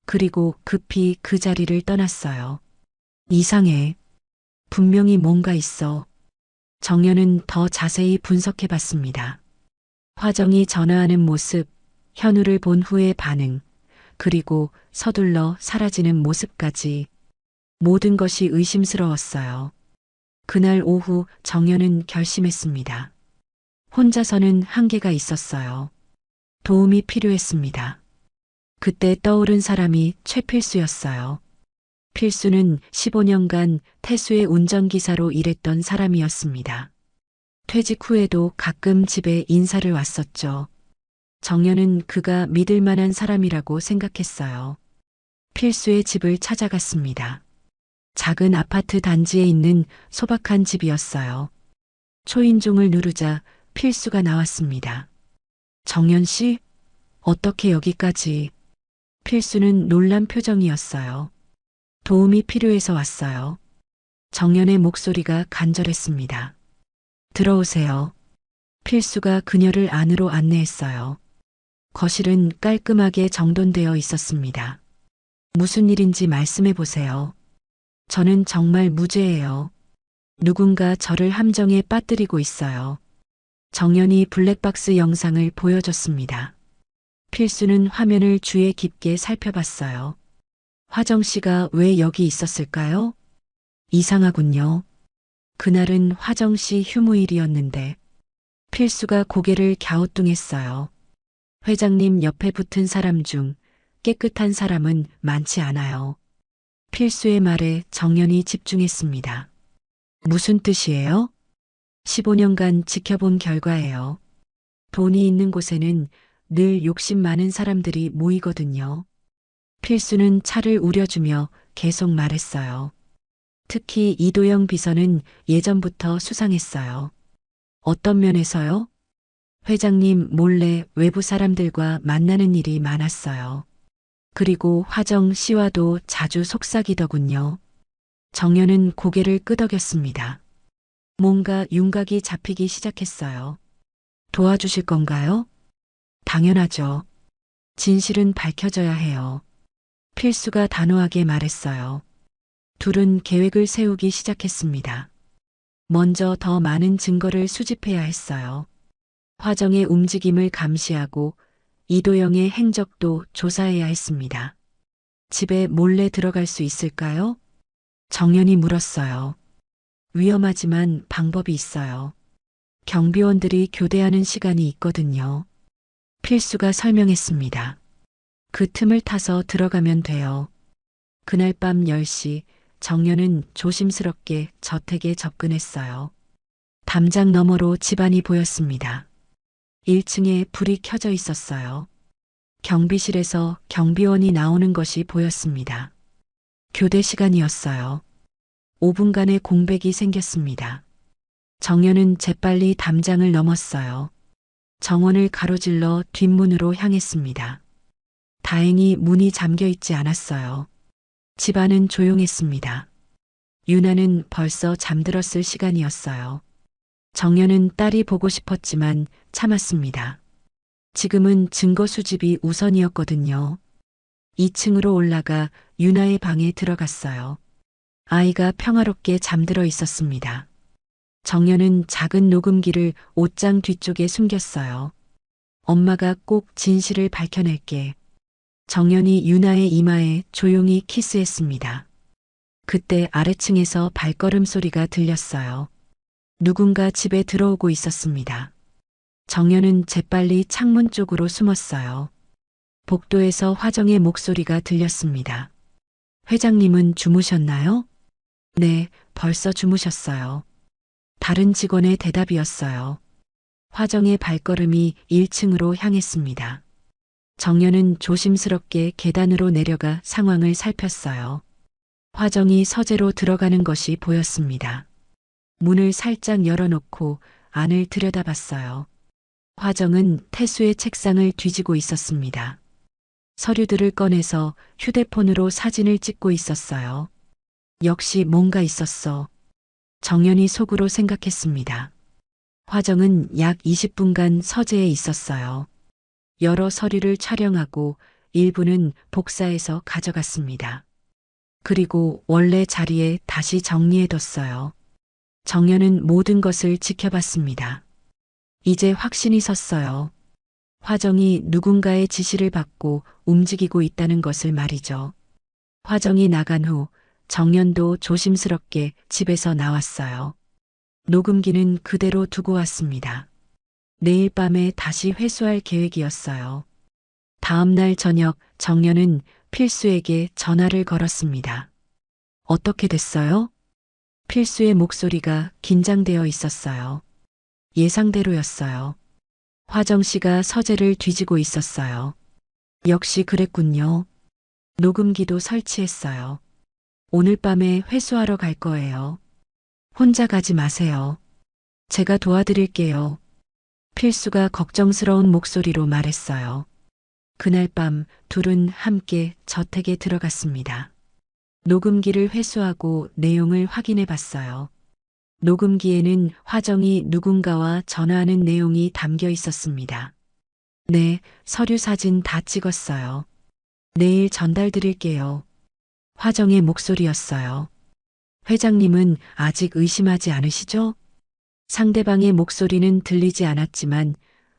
그리고 급히 그 자리를 떠났어요. 이상해. 분명히 뭔가 있어. 정연은 더 자세히 분석해 봤습니다. 화정이 전화하는 모습, 현우를 본 후의 반응, 그리고 서둘러 사라지는 모습까지 모든 것이 의심스러웠어요. 그날 오후 정연은 결심했습니다. 혼자서는 한계가 있었어요. 도움이 필요했습니다. 그때 떠오른 사람이 최필수였어요. 필수는 15년간 태수의 운전기사로 일했던 사람이었습니다. 퇴직 후에도 가끔 집에 인사를 왔었죠. 정연은 그가 믿을 만한 사람이라고 생각했어요. 필수의 집을 찾아갔습니다. 작은 아파트 단지에 있는 소박한 집이었어요. 초인종을 누르자 필수가 나왔습니다. 정연 씨? 어떻게 여기까지? 필수는 놀란 표정이었어요. 도움이 필요해서 왔어요. 정연의 목소리가 간절했습니다. 들어오세요. 필수가 그녀를 안으로 안내했어요. 거실은 깔끔하게 정돈되어 있었습니다. 무슨 일인지 말씀해 보세요. 저는 정말 무죄예요. 누군가 저를 함정에 빠뜨리고 있어요. 정연이 블랙박스 영상을 보여줬습니다. 필수는 화면을 주의 깊게 살펴봤어요. 화정 씨가 왜 여기 있었을까요? 이상하군요. 그날은 화정 씨 휴무일이었는데 필수가 고개를 갸우뚱했어요. 회장님 옆에 붙은 사람 중 깨끗한 사람은 많지 않아요. 필수의 말에 정연이 집중했습니다. 무슨 뜻이에요? 15년간 지켜본 결과예요. 돈이 있는 곳에는 늘 욕심 많은 사람들이 모이거든요. 필수는 차를 우려주며 계속 말했어요. 특히 이도영 비서는 예전부터 수상했어요. 어떤 면에서요? 회장님 몰래 외부 사람들과 만나는 일이 많았어요. 그리고 화정 씨와도 자주 속삭이더군요. 정연은 고개를 끄덕였습니다. 뭔가 윤곽이 잡히기 시작했어요. 도와주실 건가요? 당연하죠. 진실은 밝혀져야 해요. 필수가 단호하게 말했어요. 둘은 계획을 세우기 시작했습니다. 먼저 더 많은 증거를 수집해야 했어요. 화정의 움직임을 감시하고 이도영의 행적도 조사해야 했습니다. 집에 몰래 들어갈 수 있을까요? 정연이 물었어요. 위험하지만 방법이 있어요. 경비원들이 교대하는 시간이 있거든요. 필수가 설명했습니다. 그 틈을 타서 들어가면 돼요. 그날 밤 10시 정연은 조심스럽게 저택에 접근했어요. 담장 너머로 집안이 보였습니다. 1층에 불이 켜져 있었어요. 경비실에서 경비원이 나오는 것이 보였습니다. 교대 시간이었어요. 5분간의 공백이 생겼습니다. 정연은 재빨리 담장을 넘었어요. 정원을 가로질러 뒷문으로 향했습니다. 다행히 문이 잠겨 있지 않았어요. 집안은 조용했습니다. 유나는 벌써 잠들었을 시간이었어요. 정연은 딸이 보고 싶었지만 참았습니다. 지금은 증거 수집이 우선이었거든요. 2층으로 올라가 유나의 방에 들어갔어요. 아이가 평화롭게 잠들어 있었습니다. 정연은 작은 녹음기를 옷장 뒤쪽에 숨겼어요. 엄마가 꼭 진실을 밝혀낼게. 정연이 유나의 이마에 조용히 키스했습니다. 그때 아래층에서 발걸음 소리가 들렸어요. 누군가 집에 들어오고 있었습니다. 정연은 재빨리 창문 쪽으로 숨었어요. 복도에서 화정의 목소리가 들렸습니다. 회장님은 주무셨나요? 네, 벌써 주무셨어요. 다른 직원의 대답이었어요. 화정의 발걸음이 1층으로 향했습니다. 정연은 조심스럽게 계단으로 내려가 상황을 살폈어요. 화정이 서재로 들어가는 것이 보였습니다. 문을 살짝 열어놓고 안을 들여다봤어요. 화정은 태수의 책상을 뒤지고 있었습니다. 서류들을 꺼내서 휴대폰으로 사진을 찍고 있었어요. 역시 뭔가 있었어. 정연이 속으로 생각했습니다. 화정은 약 20분간 서재에 있었어요. 여러 서류를 촬영하고 일부는 복사해서 가져갔습니다. 그리고 원래 자리에 다시 정리해뒀어요. 정연은 모든 것을 지켜봤습니다. 이제 확신이 섰어요. 화정이 누군가의 지시를 받고 움직이고 있다는 것을 말이죠. 화정이 나간 후 정연도 조심스럽게 집에서 나왔어요. 녹음기는 그대로 두고 왔습니다. 내일 밤에 다시 회수할 계획이었어요. 다음 날 저녁 정연은 필수에게 전화를 걸었습니다. 어떻게 됐어요? 필수의 목소리가 긴장되어 있었어요. 예상대로였어요. 화정 씨가 서재를 뒤지고 있었어요. 역시 그랬군요. 녹음기도 설치했어요. 오늘 밤에 회수하러 갈 거예요. 혼자 가지 마세요. 제가 도와드릴게요. 필수가 걱정스러운 목소리로 말했어요. 그날 밤 둘은 함께 저택에 들어갔습니다. 녹음기를 회수하고 내용을 확인해 봤어요. 녹음기에는 화정이 누군가와 전화하는 내용이 담겨 있었습니다. 네, 서류 사진 다 찍었어요. 내일 전달 드릴게요. 화정의 목소리였어요. 회장님은 아직 의심하지 않으시죠? 상대방의 목소리는 들리지 않았지만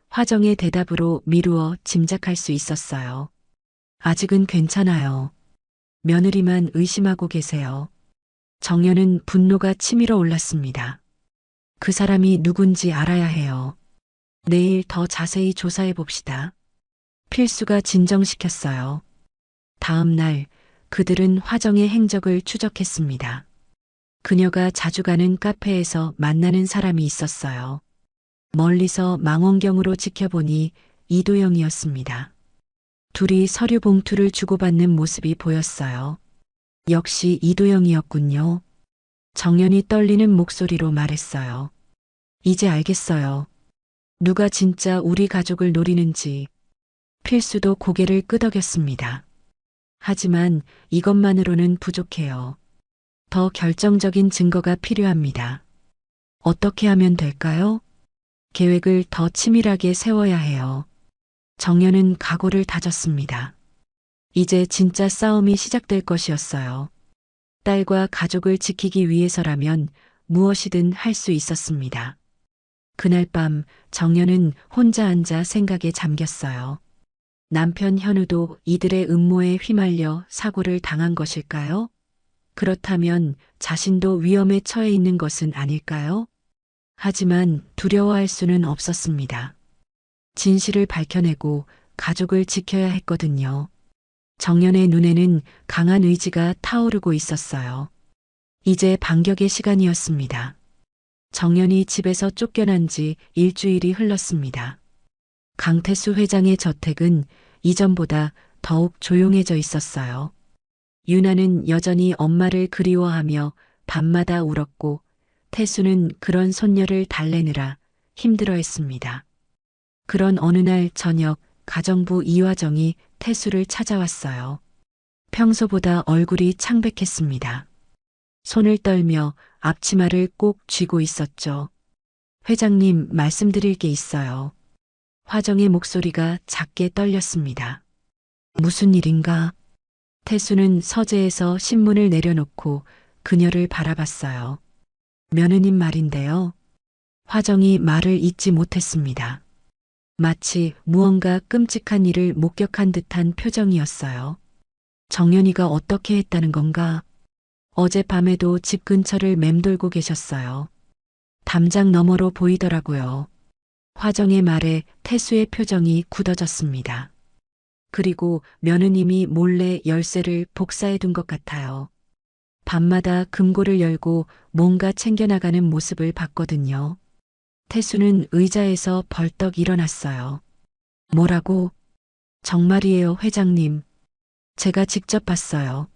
화정의 대답으로 미루어 짐작할 수 있었어요. 아직은 괜찮아요. 며느리만 의심하고 계세요. 정연은 분노가 치밀어 올랐습니다. 그 사람이 누군지 알아야 해요. 내일 더 자세히 조사해 봅시다. 필수가 진정시켰어요. 다음 날 그들은 화정의 행적을 추적했습니다. 그녀가 자주 가는 카페에서 만나는 사람이 있었어요. 멀리서 망원경으로 지켜보니 이도영이었습니다. 둘이 서류 봉투를 주고받는 모습이 보였어요. 역시 이도영이었군요. 정연이 떨리는 목소리로 말했어요. 이제 알겠어요. 누가 진짜 우리 가족을 노리는지. 필수도 고개를 끄덕였습니다. 하지만 이것만으로는 부족해요. 더 결정적인 증거가 필요합니다. 어떻게 하면 될까요? 계획을 더 치밀하게 세워야 해요. 정연은 각오를 다졌습니다. 이제 진짜 싸움이 시작될 것이었어요. 딸과 가족을 지키기 위해서라면 무엇이든 할 수 있었습니다. 그날 밤 정연은 혼자 앉아 생각에 잠겼어요. 남편 현우도 이들의 음모에 휘말려 사고를 당한 것일까요? 그렇다면 자신도 위험에 처해 있는 것은 아닐까요? 하지만 두려워할 수는 없었습니다. 진실을 밝혀내고 가족을 지켜야 했거든요. 정연의 눈에는 강한 의지가 타오르고 있었어요. 이제 반격의 시간이었습니다. 정연이 집에서 쫓겨난 지 일주일이 흘렀습니다. 강태수 회장의 저택은 이전보다 더욱 조용해져 있었어요. 유나는 여전히 엄마를 그리워하며 밤마다 울었고 태수는 그런 손녀를 달래느라 힘들어했습니다. 그런 어느 날 저녁 가정부 이화정이 태수를 찾아왔어요. 평소보다 얼굴이 창백했습니다. 손을 떨며 앞치마를 꼭 쥐고 있었죠. 회장님, 말씀드릴 게 있어요. 화정의 목소리가 작게 떨렸습니다. 무슨 일인가? 태수는 서재에서 신문을 내려놓고 그녀를 바라봤어요. 며느님 말인데요. 화정이 말을 잇지 못했습니다. 마치 무언가 끔찍한 일을 목격한 듯한 표정이었어요. 정연이가 어떻게 했다는 건가? 어젯밤에도 집 근처를 맴돌고 계셨어요. 담장 너머로 보이더라고요. 화정의 말에 태수의 표정이 굳어졌습니다. 그리고 며느님이 몰래 열쇠를 복사해 둔 것 같아요. 밤마다 금고를 열고 뭔가 챙겨나가는 모습을 봤거든요. 태수는 의자에서 벌떡 일어났어요. 뭐라고? 정말이에요, 회장님. 제가 직접 봤어요.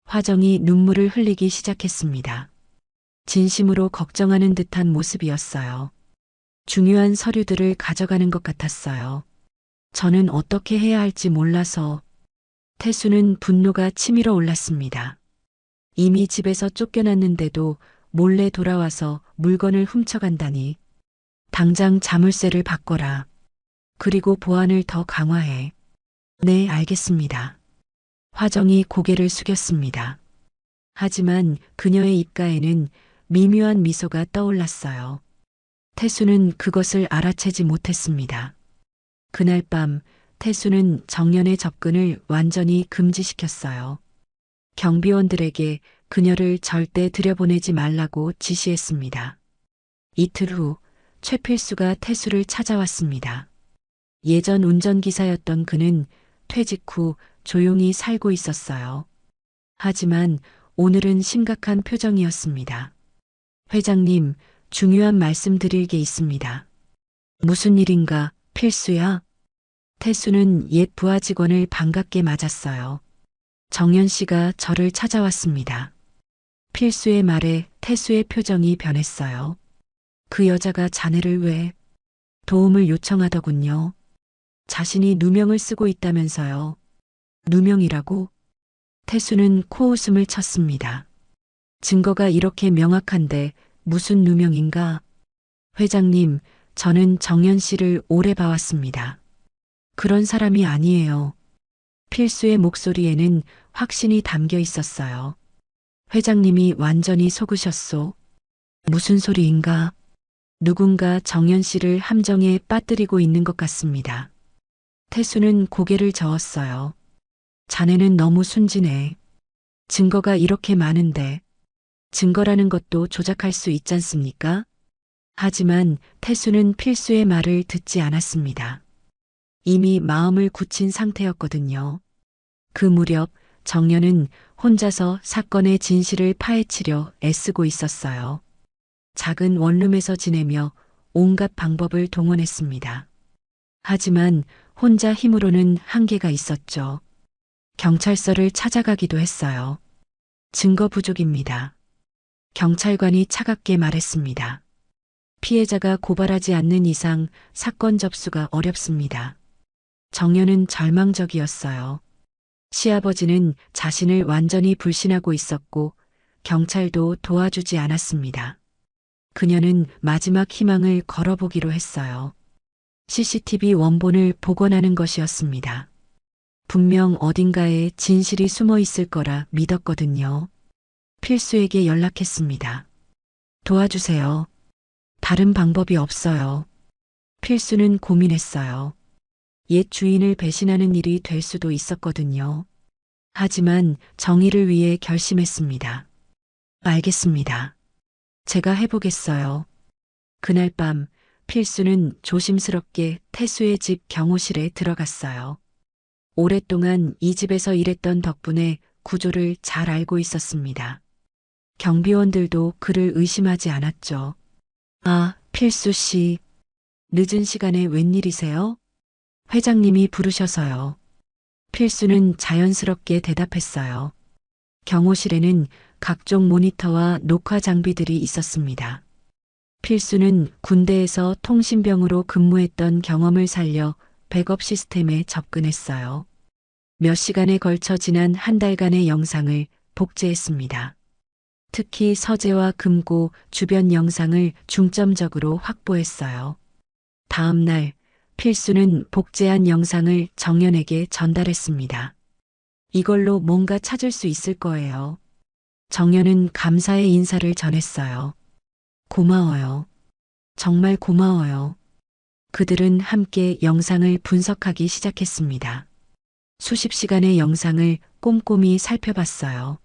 화정이 눈물을 흘리기 시작했습니다. 진심으로 걱정하는 듯한 모습이었어요. 중요한 서류들을 가져가는 것 같았어요. 저는 어떻게 해야 할지 몰라서. 태수는 분노가 치밀어 올랐습니다. 이미 집에서 쫓겨났는데도 몰래 돌아와서 물건을 훔쳐간다니. 당장 자물쇠를 바꿔라. 그리고 보안을 더 강화해. 네, 알겠습니다. 화정이 고개를 숙였습니다. 하지만 그녀의 입가에는 미묘한 미소가 떠올랐어요. 태수는 그것을 알아채지 못했습니다. 그날 밤 태수는 정연의 접근을 완전히 금지시켰어요. 경비원들에게 그녀를 절대 들여보내지 말라고 지시했습니다. 이틀 후 최필수가 태수를 찾아왔습니다. 예전 운전기사였던 그는 퇴직 후 조용히 살고 있었어요. 하지만 오늘은 심각한 표정이었습니다. 회장님, 중요한 말씀 드릴 게 있습니다. 무슨 일인가, 필수야? 태수는 옛 부하 직원을 반갑게 맞았어요. 정연 씨가 저를 찾아왔습니다. 필수의 말에 태수의 표정이 변했어요. 그 여자가 자네를 왜 도움을 요청하더군요. 자신이 누명을 쓰고 있다면서요. 누명이라고? 태수는 코웃음을 쳤습니다. 증거가 이렇게 명확한데 무슨 누명인가? 회장님, 저는 정연 씨를 오래 봐왔습니다. 그런 사람이 아니에요. 필수의 목소리에는 확신이 담겨 있었어요. 회장님이 완전히 속으셨소. 무슨 소리인가? 누군가 정연 씨를 함정에 빠뜨리고 있는 것 같습니다. 태수는 고개를 저었어요. 자네는 너무 순진해. 증거가 이렇게 많은데 증거라는 것도 조작할 수 있지 않습니까? 하지만 태수는 필수의 말을 듣지 않았습니다. 이미 마음을 굳힌 상태였거든요. 그 무렵 정연은 혼자서 사건의 진실을 파헤치려 애쓰고 있었어요. 작은 원룸에서 지내며 온갖 방법을 동원했습니다. 하지만 혼자 힘으로는 한계가 있었죠. 경찰서를 찾아가기도 했어요. 증거 부족입니다. 경찰관이 차갑게 말했습니다. 피해자가 고발하지 않는 이상 사건 접수가 어렵습니다. 정연은 절망적이었어요. 시아버지는 자신을 완전히 불신하고 있었고 경찰도 도와주지 않았습니다. 그녀는 마지막 희망을 걸어보기로 했어요. CCTV 원본을 복원하는 것이었습니다. 분명 어딘가에 진실이 숨어 있을 거라 믿었거든요. 필수에게 연락했습니다. 도와주세요. 다른 방법이 없어요. 필수는 고민했어요. 옛 주인을 배신하는 일이 될 수도 있었거든요. 하지만 정의를 위해 결심했습니다. 알겠습니다. 제가 해보겠어요. 그날 밤 필수는 조심스럽게 태수의 집 경호실에 들어갔어요. 오랫동안 이 집에서 일했던 덕분에 구조를 잘 알고 있었습니다. 경비원들도 그를 의심하지 않았죠. 아, 필수 씨. 늦은 시간에 웬일이세요? 회장님이 부르셔서요. 필수는 자연스럽게 대답했어요. 경호실에는 각종 모니터와 녹화 장비들이 있었습니다. 필수는 군대에서 통신병으로 근무했던 경험을 살려 백업 시스템에 접근했어요. 몇 시간에 걸쳐 지난 한 달간의 영상을 복제했습니다. 특히 서재와 금고 주변 영상을 중점적으로 확보했어요. 다음 날 필수는 복제한 영상을 정연에게 전달했습니다. 이걸로 뭔가 찾을 수 있을 거예요. 정연은 감사의 인사를 전했어요. 고마워요. 정말 고마워요. 그들은 함께 영상을 분석하기 시작했습니다. 수십 시간의 영상을 꼼꼼히 살펴봤어요.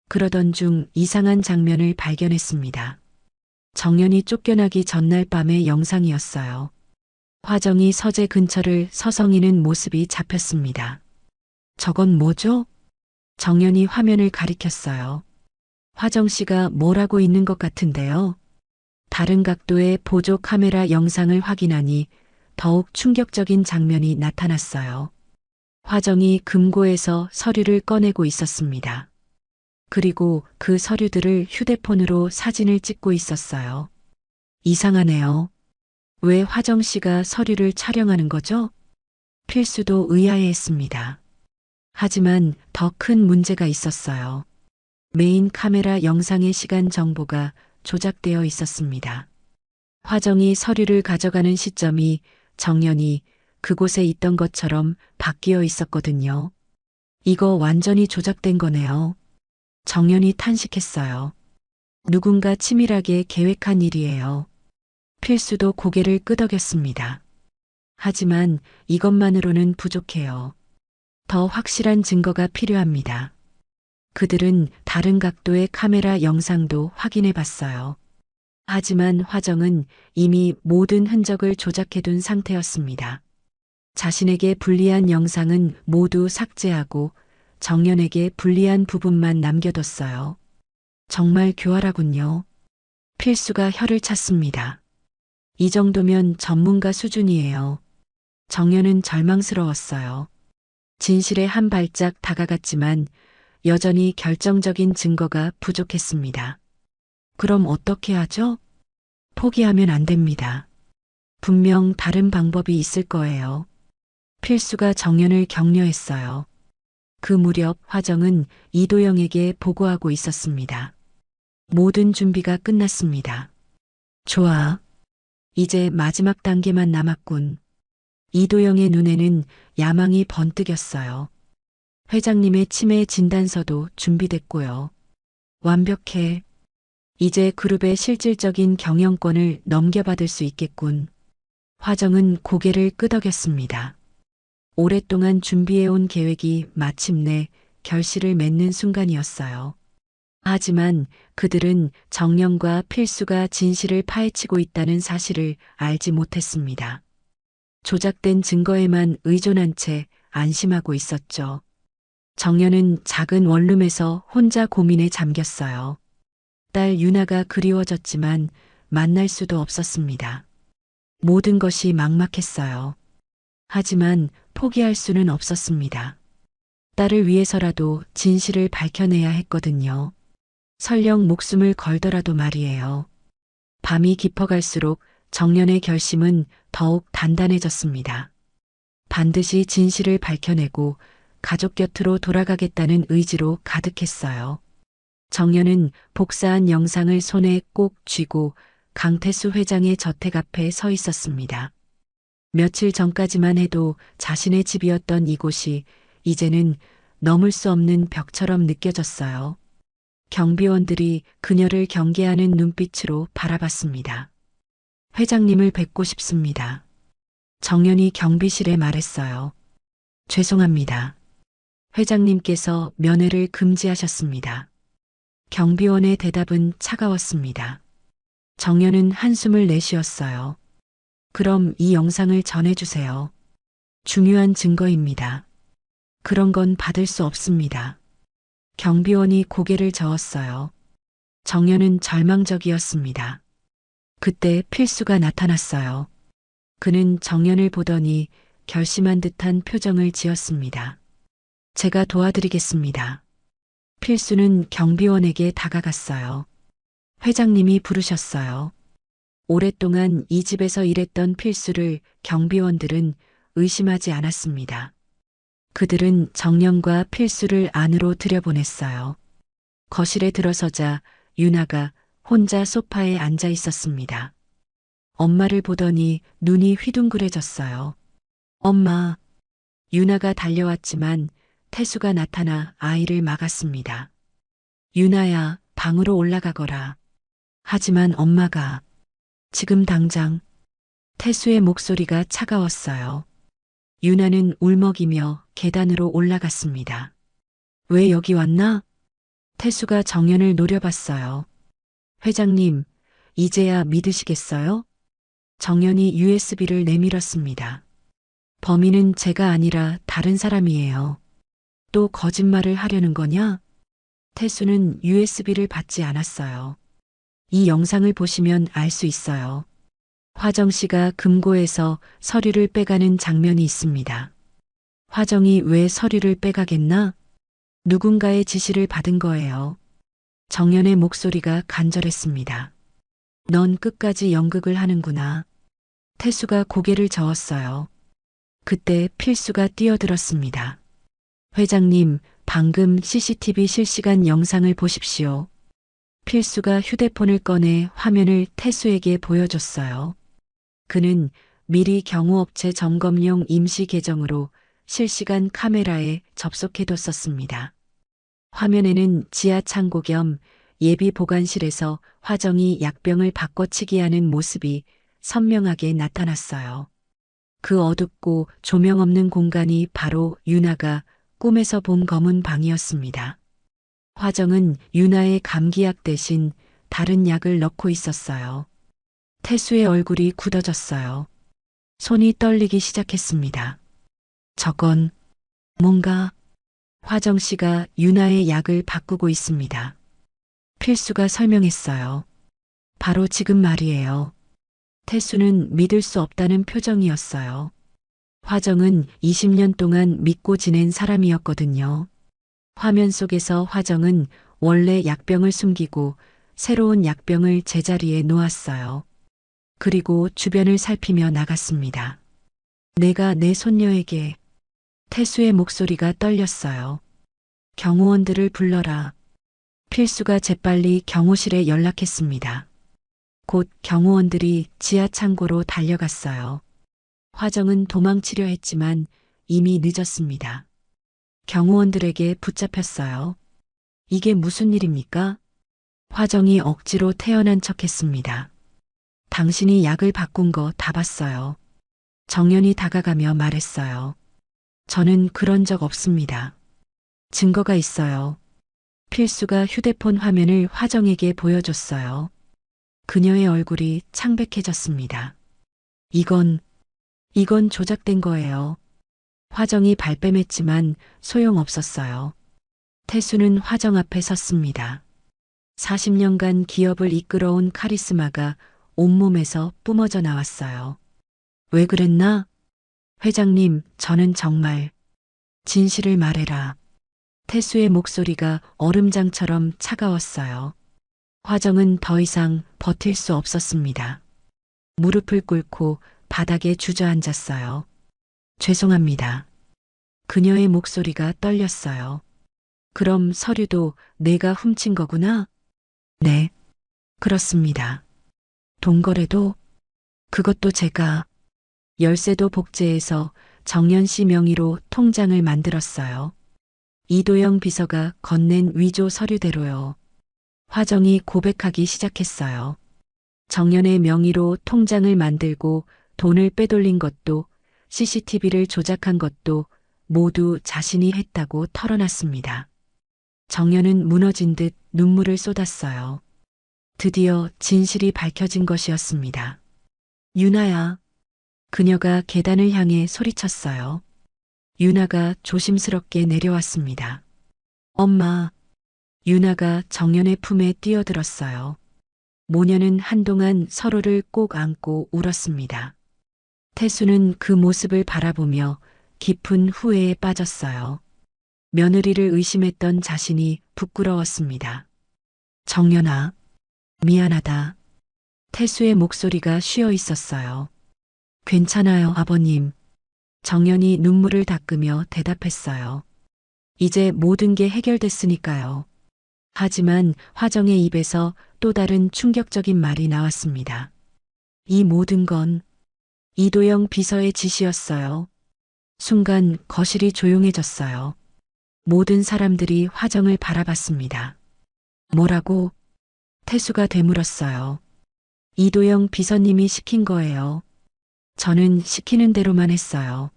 그러던 중 이상한 장면을 발견했습니다. 정연이 쫓겨나기 전날 밤의 영상이었어요. 화정이 서재 근처를 서성이는 모습이 잡혔습니다. 저건 뭐죠? 정연이 화면을 가리켰어요. 화정 씨가 뭘 하고 있는 것 같은데요. 다른 각도의 보조 카메라 영상을 확인하니 더욱 충격적인 장면이 나타났어요. 화정이 금고에서 서류를 꺼내고 있었습니다. 그리고 그 서류들을 휴대폰으로 사진을 찍고 있었어요. 이상하네요. 왜 화정 씨가 서류를 촬영하는 거죠? 필수도 의아해했습니다. 하지만 더 큰 문제가 있었어요. 메인 카메라 영상의 시간 정보가 조작되어 있었습니다. 화정이 서류를 가져가는 시점이 정연이 그곳에 있던 것처럼 바뀌어 있었거든요. 이거 완전히 조작된 거네요. 정연이 탄식했어요. 누군가 치밀하게 계획한 일이에요. 필수도 고개를 끄덕였습니다. 하지만 이것만으로는 부족해요. 더 확실한 증거가 필요합니다. 그들은 다른 각도의 카메라 영상도 확인해 봤어요. 하지만 화정은 이미 모든 흔적을 조작해둔 상태였습니다. 자신에게 불리한 영상은 모두 삭제하고 정연에게 불리한 부분만 남겨뒀어요. 정말 교활하군요. 필수가 혀를 찼습니다. 이 정도면 전문가 수준이에요. 정연은 절망스러웠어요. 진실에 한 발짝 다가갔지만 여전히 결정적인 증거가 부족했습니다. 그럼 어떻게 하죠? 포기하면 안 됩니다. 분명 다른 방법이 있을 거예요. 필수가 정연을 격려했어요. 그 무렵 화정은 이도영에게 보고하고 있었습니다. 모든 준비가 끝났습니다. 좋아. 이제 마지막 단계만 남았군. 이도영의 눈에는 야망이 번뜩였어요. 회장님의 치매 진단서도 준비됐고요. 완벽해. 이제 그룹의 실질적인 경영권을 넘겨받을 수 있겠군. 화정은 고개를 끄덕였습니다. 오랫동안 준비해온 계획이 마침내 결실을 맺는 순간이었어요. 하지만 그들은 정연과 필수가 진실을 파헤치고 있다는 사실을 알지 못했습니다. 조작된 증거에만 의존한 채 안심하고 있었죠. 정연은 작은 원룸에서 혼자 고민에 잠겼어요. 딸 유나가 그리워졌지만 만날 수도 없었습니다. 모든 것이 막막했어요. 하지만 포기할 수는 없었습니다. 딸을 위해서라도 진실을 밝혀내야 했거든요. 설령 목숨을 걸더라도 말이에요. 밤이 깊어갈수록 정연의 결심은 더욱 단단해졌습니다. 반드시 진실을 밝혀내고 가족 곁으로 돌아가겠다는 의지로 가득했어요. 정연은 복사한 영상을 손에 꼭 쥐고 강태수 회장의 저택 앞에 서 있었습니다. 며칠 전까지만 해도 자신의 집이었던 이곳이 이제는 넘을 수 없는 벽처럼 느껴졌어요. 경비원들이 그녀를 경계하는 눈빛으로 바라봤습니다. 회장님을 뵙고 싶습니다. 정연이 경비실에 말했어요. 죄송합니다. 회장님께서 면회를 금지하셨습니다. 경비원의 대답은 차가웠습니다. 정연은 한숨을 내쉬었어요. 그럼 이 영상을 전해주세요. 중요한 증거입니다. 그런 건 받을 수 없습니다. 경비원이 고개를 저었어요. 정연은 절망적이었습니다. 그때 필수가 나타났어요. 그는 정연을 보더니 결심한 듯한 표정을 지었습니다. 제가 도와드리겠습니다. 필수는 경비원에게 다가갔어요. 회장님이 부르셨어요. 오랫동안 이 집에서 일했던 필수를 경비원들은 의심하지 않았습니다. 그들은 정연과 필수를 안으로 들여보냈어요. 거실에 들어서자 유나가 혼자 소파에 앉아 있었습니다. 엄마를 보더니 눈이 휘둥그레졌어요. 엄마. 유나가 달려왔지만 태수가 나타나 아이를 막았습니다. 유나야, 방으로 올라가거라. 하지만 엄마가 지금 당장. 태수의 목소리가 차가웠어요. 유나는 울먹이며 계단으로 올라갔습니다. 왜 여기 왔나? 태수가 정연을 노려봤어요. 회장님, 이제야 믿으시겠어요? 정연이 USB를 내밀었습니다. 범인은 제가 아니라 다른 사람이에요. 또 거짓말을 하려는 거냐? 태수는 USB를 받지 않았어요. 이 영상을 보시면 알 수 있어요. 화정 씨가 금고에서 서류를 빼가는 장면이 있습니다. 화정이 왜 서류를 빼가겠나? 누군가의 지시를 받은 거예요. 정연의 목소리가 간절했습니다. 넌 끝까지 연극을 하는구나. 태수가 고개를 저었어요. 그때 필수가 뛰어들었습니다. 회장님, 방금 CCTV 실시간 영상을 보십시오. 필수가 휴대폰을 꺼내 화면을 태수에게 보여줬어요. 그는 미리 경호업체 점검용 임시 계정으로 실시간 카메라에 접속해뒀었습니다. 화면에는 지하 창고 겸 예비 보관실에서 화정이 약병을 바꿔치기 하는 모습이 선명하게 나타났어요. 그 어둡고 조명 없는 공간이 바로 유나가 꿈에서 본 검은 방이었습니다. 화정은 유나의 감기약 대신 다른 약을 넣고 있었어요. 태수의 얼굴이 굳어졌어요. 손이 떨리기 시작했습니다. 저건 뭔가 화정 씨가 유나의 약을 바꾸고 있습니다. 필수가 설명했어요. 바로 지금 말이에요. 태수는 믿을 수 없다는 표정이었어요. 화정은 20년 동안 믿고 지낸 사람이었거든요. 화면 속에서 화정은 원래 약병을 숨기고 새로운 약병을 제자리에 놓았어요. 그리고 주변을 살피며 나갔습니다. 내가 내 손녀에게. 태수의 목소리가 떨렸어요. 경호원들을 불러라. 필수가 재빨리 경호실에 연락했습니다. 곧 경호원들이 지하 창고로 달려갔어요. 화정은 도망치려 했지만 이미 늦었습니다. 경호원들에게 붙잡혔어요. 이게 무슨 일입니까? 화정이 억지로 태어난 척했습니다. 당신이 약을 바꾼 거 다 봤어요. 정연이 다가가며 말했어요. 저는 그런 적 없습니다. 증거가 있어요. 필수가 휴대폰 화면을 화정에게 보여줬어요. 그녀의 얼굴이 창백해졌습니다. 이건 조작된 거예요. 화정이 발뺌했지만 소용없었어요. 태수는 화정 앞에 섰습니다. 40년간 기업을 이끌어온 카리스마가 온몸에서 뿜어져 나왔어요. 왜 그랬나? 회장님, 저는 정말 진실을 말해라. 태수의 목소리가 얼음장처럼 차가웠어요. 화정은 더 이상 버틸 수 없었습니다. 무릎을 꿇고 바닥에 주저앉았어요. 죄송합니다. 그녀의 목소리가 떨렸어요. 그럼 서류도 내가 훔친 거구나? 네, 그렇습니다. 동거래도? 그것도 제가. 열쇠도 복제해서 정연 씨 명의로 통장을 만들었어요. 이도영 비서가 건넨 위조 서류대로요. 화정이 고백하기 시작했어요. 정연의 명의로 통장을 만들고 돈을 빼돌린 것도 CCTV를 조작한 것도 모두 자신이 했다고 털어놨습니다. 정연은 무너진 듯 눈물을 쏟았어요. 드디어 진실이 밝혀진 것이었습니다. 유나야. 그녀가 계단을 향해 소리쳤어요. 유나가 조심스럽게 내려왔습니다. 엄마. 유나가 정연의 품에 뛰어들었어요. 모녀는 한동안 서로를 꼭 안고 울었습니다. 태수는 그 모습을 바라보며 깊은 후회에 빠졌어요. 며느리를 의심했던 자신이 부끄러웠습니다. 정연아, 미안하다. 태수의 목소리가 쉬어 있었어요. 괜찮아요, 아버님. 정연이 눈물을 닦으며 대답했어요. 이제 모든 게 해결됐으니까요. 하지만 화정의 입에서 또 다른 충격적인 말이 나왔습니다. 이 모든 건 이도영 비서의 지시였어요. 순간 거실이 조용해졌어요. 모든 사람들이 화정을 바라봤습니다. 뭐라고? 태수가 되물었어요. 이도영 비서님이 시킨 거예요. 저는 시키는 대로만 했어요.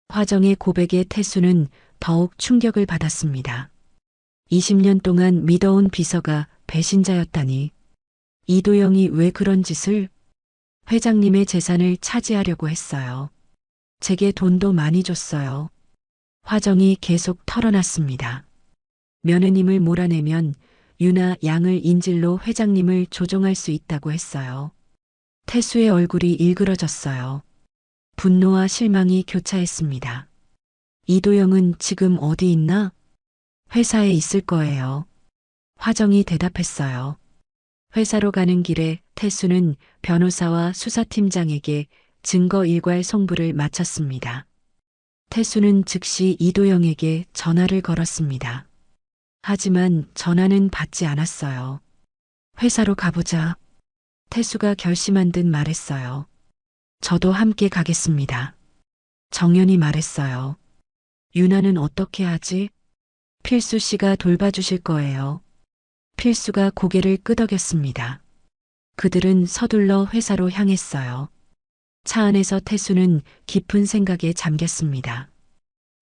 화정의 고백에 태수는 더욱 충격을 받았습니다. 20년 동안 믿어온 비서가 배신자였다니. 이도영이 왜 그런 짓을? 회장님의 재산을 차지하려고 했어요. 제게 돈도 많이 줬어요. 화정이 계속 털어놨습니다. 며느님을 몰아내면 유나 양을 인질로 회장님을 조종할 수 있다고 했어요. 태수의 얼굴이 일그러졌어요. 분노와 실망이 교차했습니다. 이도영은 지금 어디 있나? 회사에 있을 거예요. 화정이 대답했어요. 회사로 가는 길에 태수는 변호사와 수사팀장에게 증거 일괄 송부를 마쳤습니다. 태수는 즉시 이도영에게 전화를 걸었습니다. 하지만 전화는 받지 않았어요. 회사로 가보자. 태수가 결심한 듯 말했어요. 저도 함께 가겠습니다. 정연이 말했어요. 유나는 어떻게 하지? 필수 씨가 돌봐주실 거예요. 필수가 고개를 끄덕였습니다. 그들은 서둘러 회사로 향했어요. 차 안에서 태수는 깊은 생각에 잠겼습니다.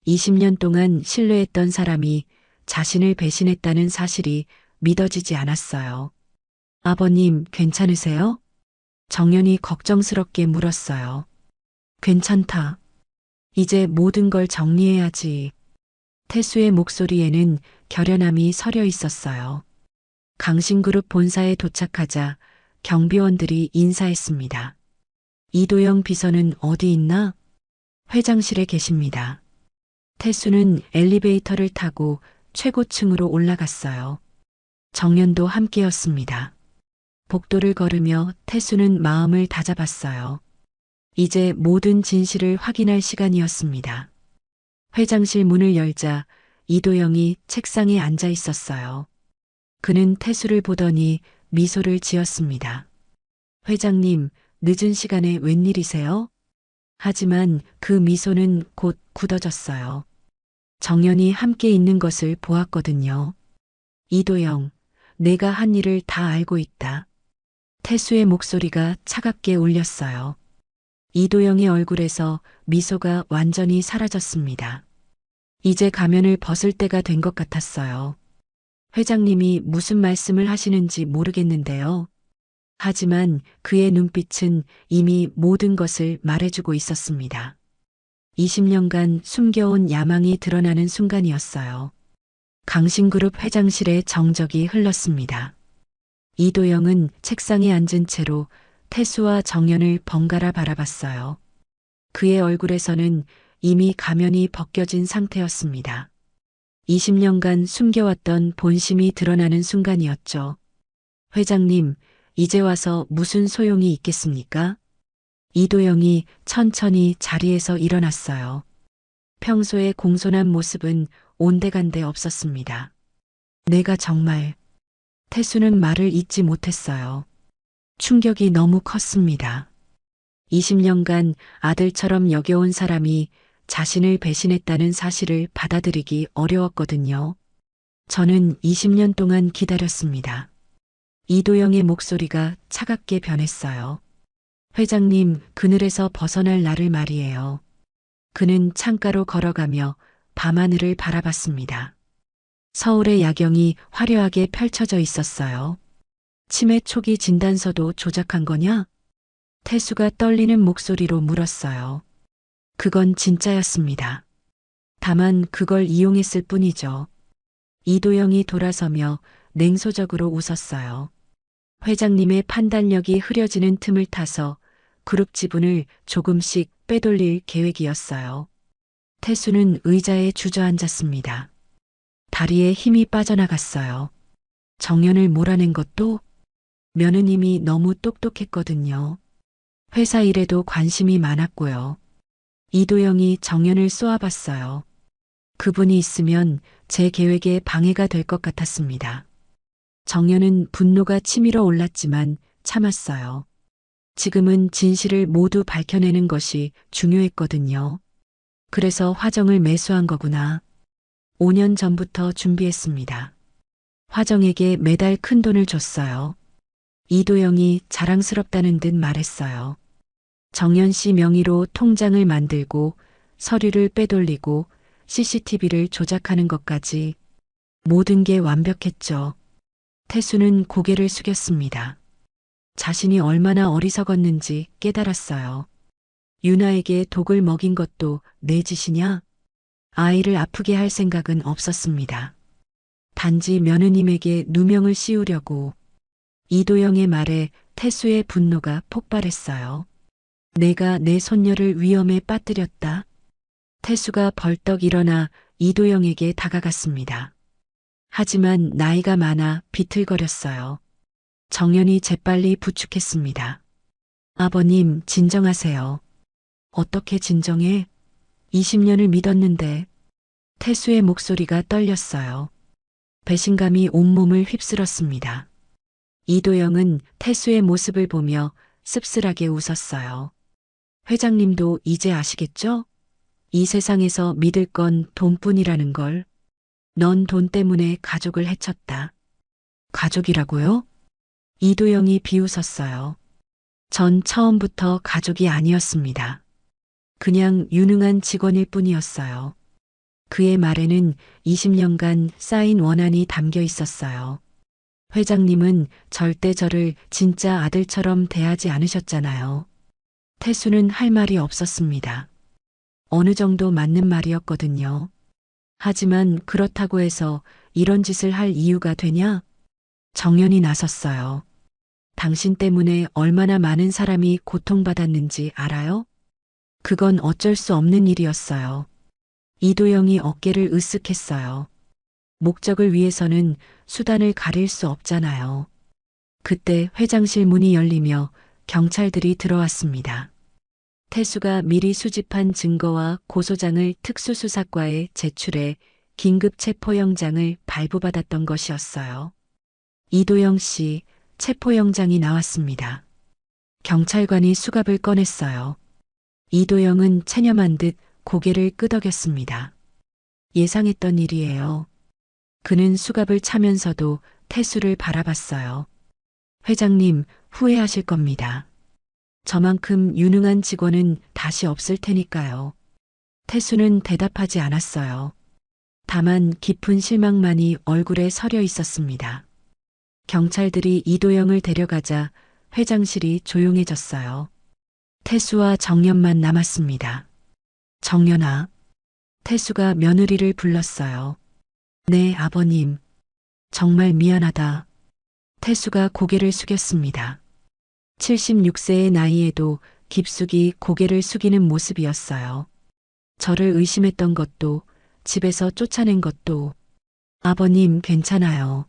20년 동안 신뢰했던 사람이 자신을 배신했다는 사실이 믿어지지 않았어요. 아버님, 괜찮으세요? 정연이 걱정스럽게 물었어요. 괜찮다. 이제 모든 걸 정리해야지. 태수의 목소리에는 결연함이 서려 있었어요. 강신그룹 본사에 도착하자 경비원들이 인사했습니다. 이도영 비서는 어디 있나? 회장실에 계십니다. 태수는 엘리베이터를 타고 최고층으로 올라갔어요. 정연도 함께였습니다. 복도를 걸으며 태수는 마음을 다잡았어요. 이제 모든 진실을 확인할 시간이었습니다. 회장실 문을 열자 이도영이 책상에 앉아 있었어요. 그는 태수를 보더니 미소를 지었습니다. 회장님, 늦은 시간에 웬일이세요? 하지만 그 미소는 곧 굳어졌어요. 정연이 함께 있는 것을 보았거든요. 이도영, 내가 한 일을 다 알고 있다. 태수의 목소리가 차갑게 울렸어요. 이도영의 얼굴에서 미소가 완전히 사라졌습니다. 이제 가면을 벗을 때가 된 것 같았어요. 회장님이 무슨 말씀을 하시는지 모르겠는데요. 하지만 그의 눈빛은 이미 모든 것을 말해주고 있었습니다. 20년간 숨겨온 야망이 드러나는 순간이었어요. 강신그룹 회장실에 정적이 흘렀습니다. 이도영은 책상에 앉은 채로 태수와 정연을 번갈아 바라봤어요. 그의 얼굴에서는 이미 가면이 벗겨진 상태였습니다. 20년간 숨겨왔던 본심이 드러나는 순간이었죠. 회장님, 이제 와서 무슨 소용이 있겠습니까? 이도영이 천천히 자리에서 일어났어요. 평소의 공손한 모습은 온데간데 없었습니다. 내가 정말... 태수는 말을 잇지 못했어요. 충격이 너무 컸습니다. 20년간 아들처럼 여겨온 사람이 자신을 배신했다는 사실을 받아들이기 어려웠거든요. 저는 20년 동안 기다렸습니다. 이도영의 목소리가 차갑게 변했어요. 회장님, 그늘에서 벗어날 날을 말이에요. 그는 창가로 걸어가며 밤하늘을 바라봤습니다. 서울의 야경이 화려하게 펼쳐져 있었어요. 치매 초기 진단서도 조작한 거냐? 태수가 떨리는 목소리로 물었어요. 그건 진짜였습니다. 다만 그걸 이용했을 뿐이죠. 이도영이 돌아서며 냉소적으로 웃었어요. 회장님의 판단력이 흐려지는 틈을 타서 그룹 지분을 조금씩 빼돌릴 계획이었어요. 태수는 의자에 주저앉았습니다. 다리에 힘이 빠져나갔어요. 정연을 몰아낸 것도 며느님이 너무 똑똑했거든요. 회사 일에도 관심이 많았고요. 이도영이 정연을 쏘아봤어요. 그분이 있으면 제 계획에 방해가 될 것 같았습니다. 정연은 분노가 치밀어 올랐지만 참았어요. 지금은 진실을 모두 밝혀내는 것이 중요했거든요. 그래서 화정을 매수한 거구나. 5년 전부터 준비했습니다. 화정에게 매달 큰 돈을 줬어요. 이도영이 자랑스럽다는 듯 말했어요. 정연 씨 명의로 통장을 만들고 서류를 빼돌리고 CCTV를 조작하는 것까지 모든 게 완벽했죠. 태수는 고개를 숙였습니다. 자신이 얼마나 어리석었는지 깨달았어요. 유나에게 독을 먹인 것도 내 짓이냐? 아이를 아프게 할 생각은 없었습니다. 단지 며느님에게 누명을 씌우려고. 이도영의 말에 태수의 분노가 폭발했어요. 내가 내 손녀를 위험에 빠뜨렸다. 태수가 벌떡 일어나 이도영에게 다가갔습니다. 하지만 나이가 많아 비틀거렸어요. 정연이 재빨리 부축했습니다. 아버님, 진정하세요. 어떻게 진정해? 20년을 믿었는데. 태수의 목소리가 떨렸어요. 배신감이 온몸을 휩쓸었습니다. 이도영은 태수의 모습을 보며 씁쓸하게 웃었어요. 회장님도 이제 아시겠죠? 이 세상에서 믿을 건 돈뿐이라는 걸. 넌 돈 때문에 가족을 해쳤다. 가족이라고요? 이도영이 비웃었어요. 전 처음부터 가족이 아니었습니다. 그냥 유능한 직원일 뿐이었어요. 그의 말에는 20년간 쌓인 원한이 담겨 있었어요. 회장님은 절대 저를 진짜 아들처럼 대하지 않으셨잖아요. 태수는 할 말이 없었습니다. 어느 정도 맞는 말이었거든요. 하지만 그렇다고 해서 이런 짓을 할 이유가 되냐? 정연이 나섰어요. 당신 때문에 얼마나 많은 사람이 고통받았는지 알아요? 그건 어쩔 수 없는 일이었어요. 이도영이 어깨를 으쓱했어요. 목적을 위해서는 수단을 가릴 수 없잖아요. 그때 회장실 문이 열리며 경찰들이 들어왔습니다. 태수가 미리 수집한 증거와 고소장을 특수수사과에 제출해 긴급 체포영장을 발부받았던 것이었어요. 이도영 씨, 체포영장이 나왔습니다. 경찰관이 수갑을 꺼냈어요. 이도영은 체념한 듯 고개를 끄덕였습니다. 예상했던 일이에요. 그는 수갑을 차면서도 태수를 바라봤어요. 회장님, 후회하실 겁니다. 저만큼 유능한 직원은 다시 없을 테니까요. 태수는 대답하지 않았어요. 다만 깊은 실망만이 얼굴에 서려 있었습니다. 경찰들이 이도영을 데려가자 회장실이 조용해졌어요. 태수와 정연만 남았습니다. 정연아. 태수가 며느리를 불렀어요. 네, 아버님. 정말 미안하다. 태수가 고개를 숙였습니다. 76세의 나이에도 깊숙이 고개를 숙이는 모습이었어요. 저를 의심했던 것도, 집에서 쫓아낸 것도. 아버님, 괜찮아요.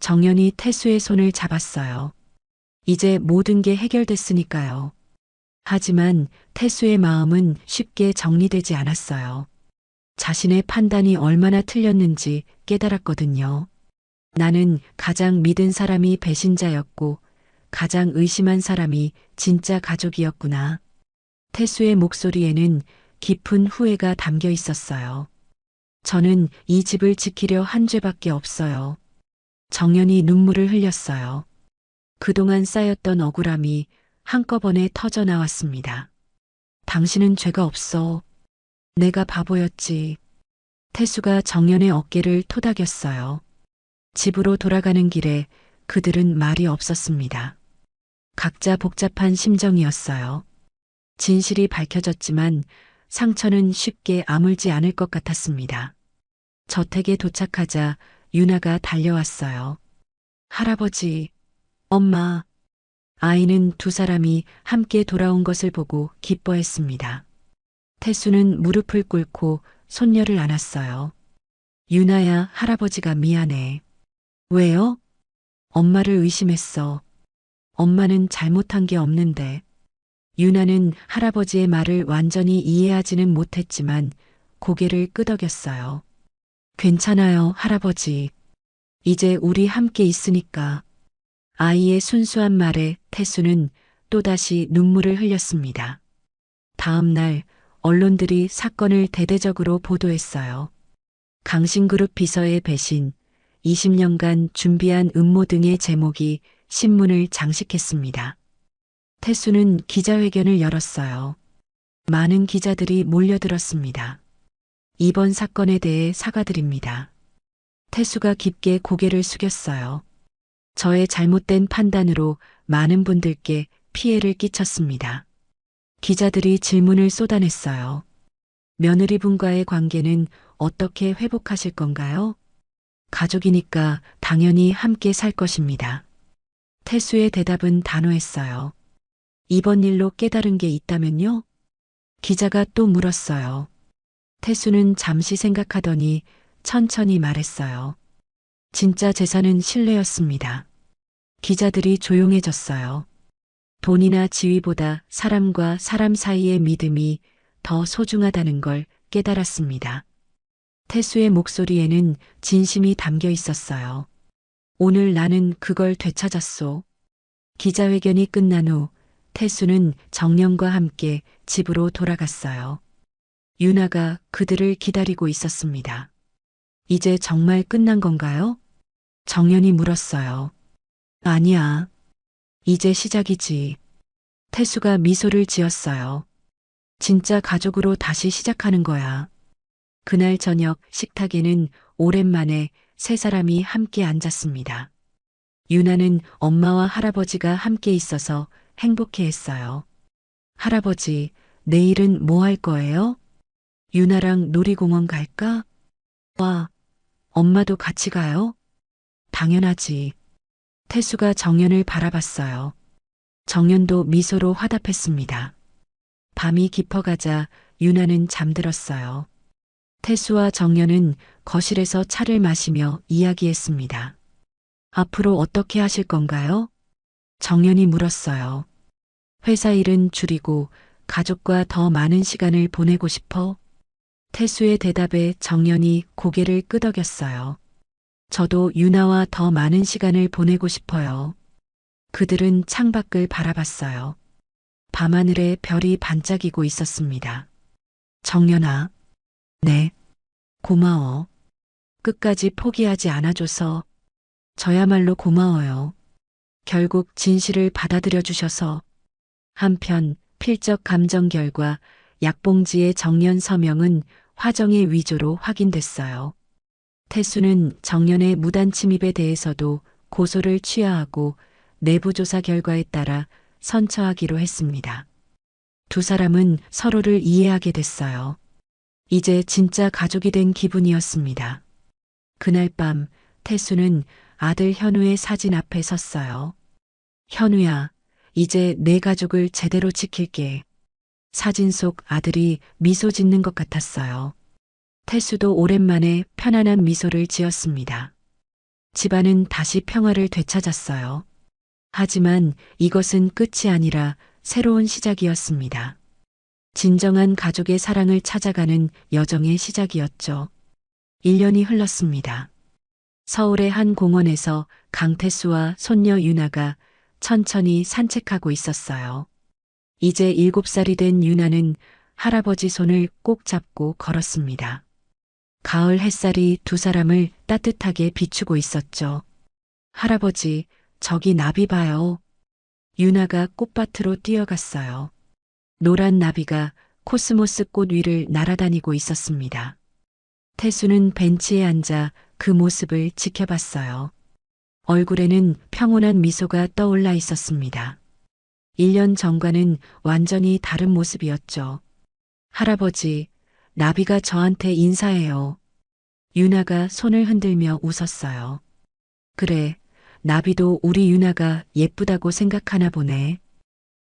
정연이 태수의 손을 잡았어요. 이제 모든 게 해결됐으니까요. 하지만 태수의 마음은 쉽게 정리되지 않았어요. 자신의 판단이 얼마나 틀렸는지 깨달았거든요. 나는 가장 믿은 사람이 배신자였고 가장 의심한 사람이 진짜 가족이었구나. 태수의 목소리에는 깊은 후회가 담겨 있었어요. 저는 이 집을 지키려 한 죄밖에 없어요. 정연이 눈물을 흘렸어요. 그동안 쌓였던 억울함이 한꺼번에 터져 나왔습니다. 당신은 죄가 없어. 내가 바보였지. 태수가 정연의 어깨를 토닥였어요. 집으로 돌아가는 길에 그들은 말이 없었습니다. 각자 복잡한 심정이었어요. 진실이 밝혀졌지만 상처는 쉽게 아물지 않을 것 같았습니다. 저택에 도착하자 유나가 달려왔어요. 할아버지, 엄마. 아이는 두 사람이 함께 돌아온 것을 보고 기뻐했습니다. 태수는 무릎을 꿇고 손녀를 안았어요. 유나야, 할아버지가 미안해. 왜요? 엄마를 의심했어. 엄마는 잘못한 게 없는데. 유나는 할아버지의 말을 완전히 이해하지는 못했지만 고개를 끄덕였어요. 괜찮아요, 할아버지. 이제 우리 함께 있으니까. 아이의 순수한 말에 태수는 또다시 눈물을 흘렸습니다. 다음 날 언론들이 사건을 대대적으로 보도했어요. 강신그룹 비서의 배신, 20년간 준비한 음모 등의 제목이 신문을 장식했습니다. 태수는 기자회견을 열었어요. 많은 기자들이 몰려들었습니다. 이번 사건에 대해 사과드립니다. 태수가 깊게 고개를 숙였어요. 저의 잘못된 판단으로 많은 분들께 피해를 끼쳤습니다. 기자들이 질문을 쏟아냈어요. 며느리분과의 관계는 어떻게 회복하실 건가요? 가족이니까 당연히 함께 살 것입니다. 태수의 대답은 단호했어요. 이번 일로 깨달은 게 있다면요? 기자가 또 물었어요. 태수는 잠시 생각하더니 천천히 말했어요. 진짜 재산은 신뢰였습니다. 기자들이 조용해졌어요. 돈이나 지위보다 사람과 사람 사이의 믿음이 더 소중하다는 걸 깨달았습니다. 태수의 목소리에는 진심이 담겨 있었어요. 오늘 나는 그걸 되찾았소. 기자회견이 끝난 후 태수는 정연과 함께 집으로 돌아갔어요. 유나가 그들을 기다리고 있었습니다. 이제 정말 끝난 건가요? 정연이 물었어요. 아니야. 이제 시작이지. 태수가 미소를 지었어요. 진짜 가족으로 다시 시작하는 거야. 그날 저녁 식탁에는 오랜만에 세 사람이 함께 앉았습니다. 유나는 엄마와 할아버지가 함께 있어서 행복해했어요. 할아버지, 내일은 뭐 할 거예요? 유나랑 놀이공원 갈까? 와, 엄마도 같이 가요? 당연하지. 태수가 정연을 바라봤어요. 정연도 미소로 화답했습니다. 밤이 깊어가자 유나는 잠들었어요. 태수와 정연은 거실에서 차를 마시며 이야기했습니다. 앞으로 어떻게 하실 건가요? 정연이 물었어요. 회사 일은 줄이고 가족과 더 많은 시간을 보내고 싶어. 태수의 대답에 정연이 고개를 끄덕였어요. 저도 유나와 더 많은 시간을 보내고 싶어요. 그들은 창밖을 바라봤어요. 밤하늘에 별이 반짝이고 있었습니다. 정연아, 네, 고마워. 끝까지 포기하지 않아줘서 저야말로 고마워요. 결국 진실을 받아들여 주셔서. 한편 필적 감정 결과 약봉지의 정연 서명은 화정의 위조로 확인됐어요. 태수는 정연의 무단 침입에 대해서도 고소를 취하하고 내부 조사 결과에 따라 선처하기로 했습니다. 두 사람은 서로를 이해하게 됐어요. 이제 진짜 가족이 된 기분이었습니다. 그날 밤 태수는 아들 현우의 사진 앞에 섰어요. 현우야, 이제 내 가족을 제대로 지킬게. 사진 속 아들이 미소 짓는 것 같았어요. 태수도 오랜만에 편안한 미소를 지었습니다. 집안은 다시 평화를 되찾았어요. 하지만 이것은 끝이 아니라 새로운 시작이었습니다. 진정한 가족의 사랑을 찾아가는 여정의 시작이었죠. 1년이 흘렀습니다. 서울의 한 공원에서 강태수와 손녀 유나가 천천히 산책하고 있었어요. 이제 7살이 된 유나는 할아버지 손을 꼭 잡고 걸었습니다. 가을 햇살이 두 사람을 따뜻하게 비추고 있었죠. 할아버지, 저기 나비 봐요. 유나가 꽃밭으로 뛰어갔어요. 노란 나비가 코스모스 꽃 위를 날아다니고 있었습니다. 태수는 벤치에 앉아 그 모습을 지켜봤어요. 얼굴에는 평온한 미소가 떠올라 있었습니다. 1년 전과는 완전히 다른 모습이었죠. 할아버지, 나비가 저한테 인사해요. 유나가 손을 흔들며 웃었어요. 그래, 나비도 우리 유나가 예쁘다고 생각하나 보네.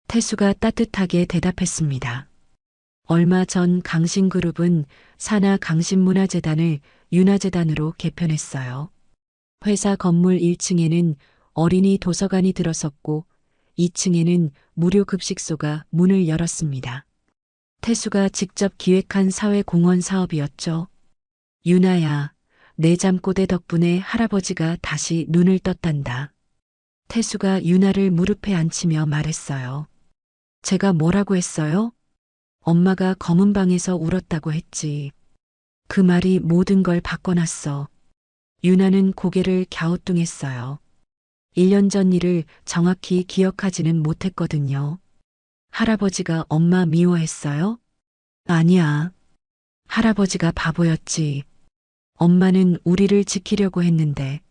태수가 따뜻하게 대답했습니다. 얼마 전 강신그룹은 산하 강신문화재단을 윤화재단으로 개편했어요. 회사 건물 1층에는 어린이 도서관이 들어섰고 2층에는 무료 급식소가 문을 열었습니다. 태수가 직접 기획한 사회공헌 사업이었죠. 유나야, 내 잠꼬대 덕분에 할아버지가 다시 눈을 떴단다. 태수가 유나를 무릎에 앉히며 말했어요. 제가 뭐라고 했어요? 엄마가 검은 방에서 울었다고 했지. 그 말이 모든 걸 바꿔놨어. 유나는 고개를 갸우뚱했어요. 1년 전 일을 정확히 기억하지는 못했거든요. 할아버지가 엄마 미워했어요? 아니야. 할아버지가 바보였지. 엄마는 우리를 지키려고 했는데.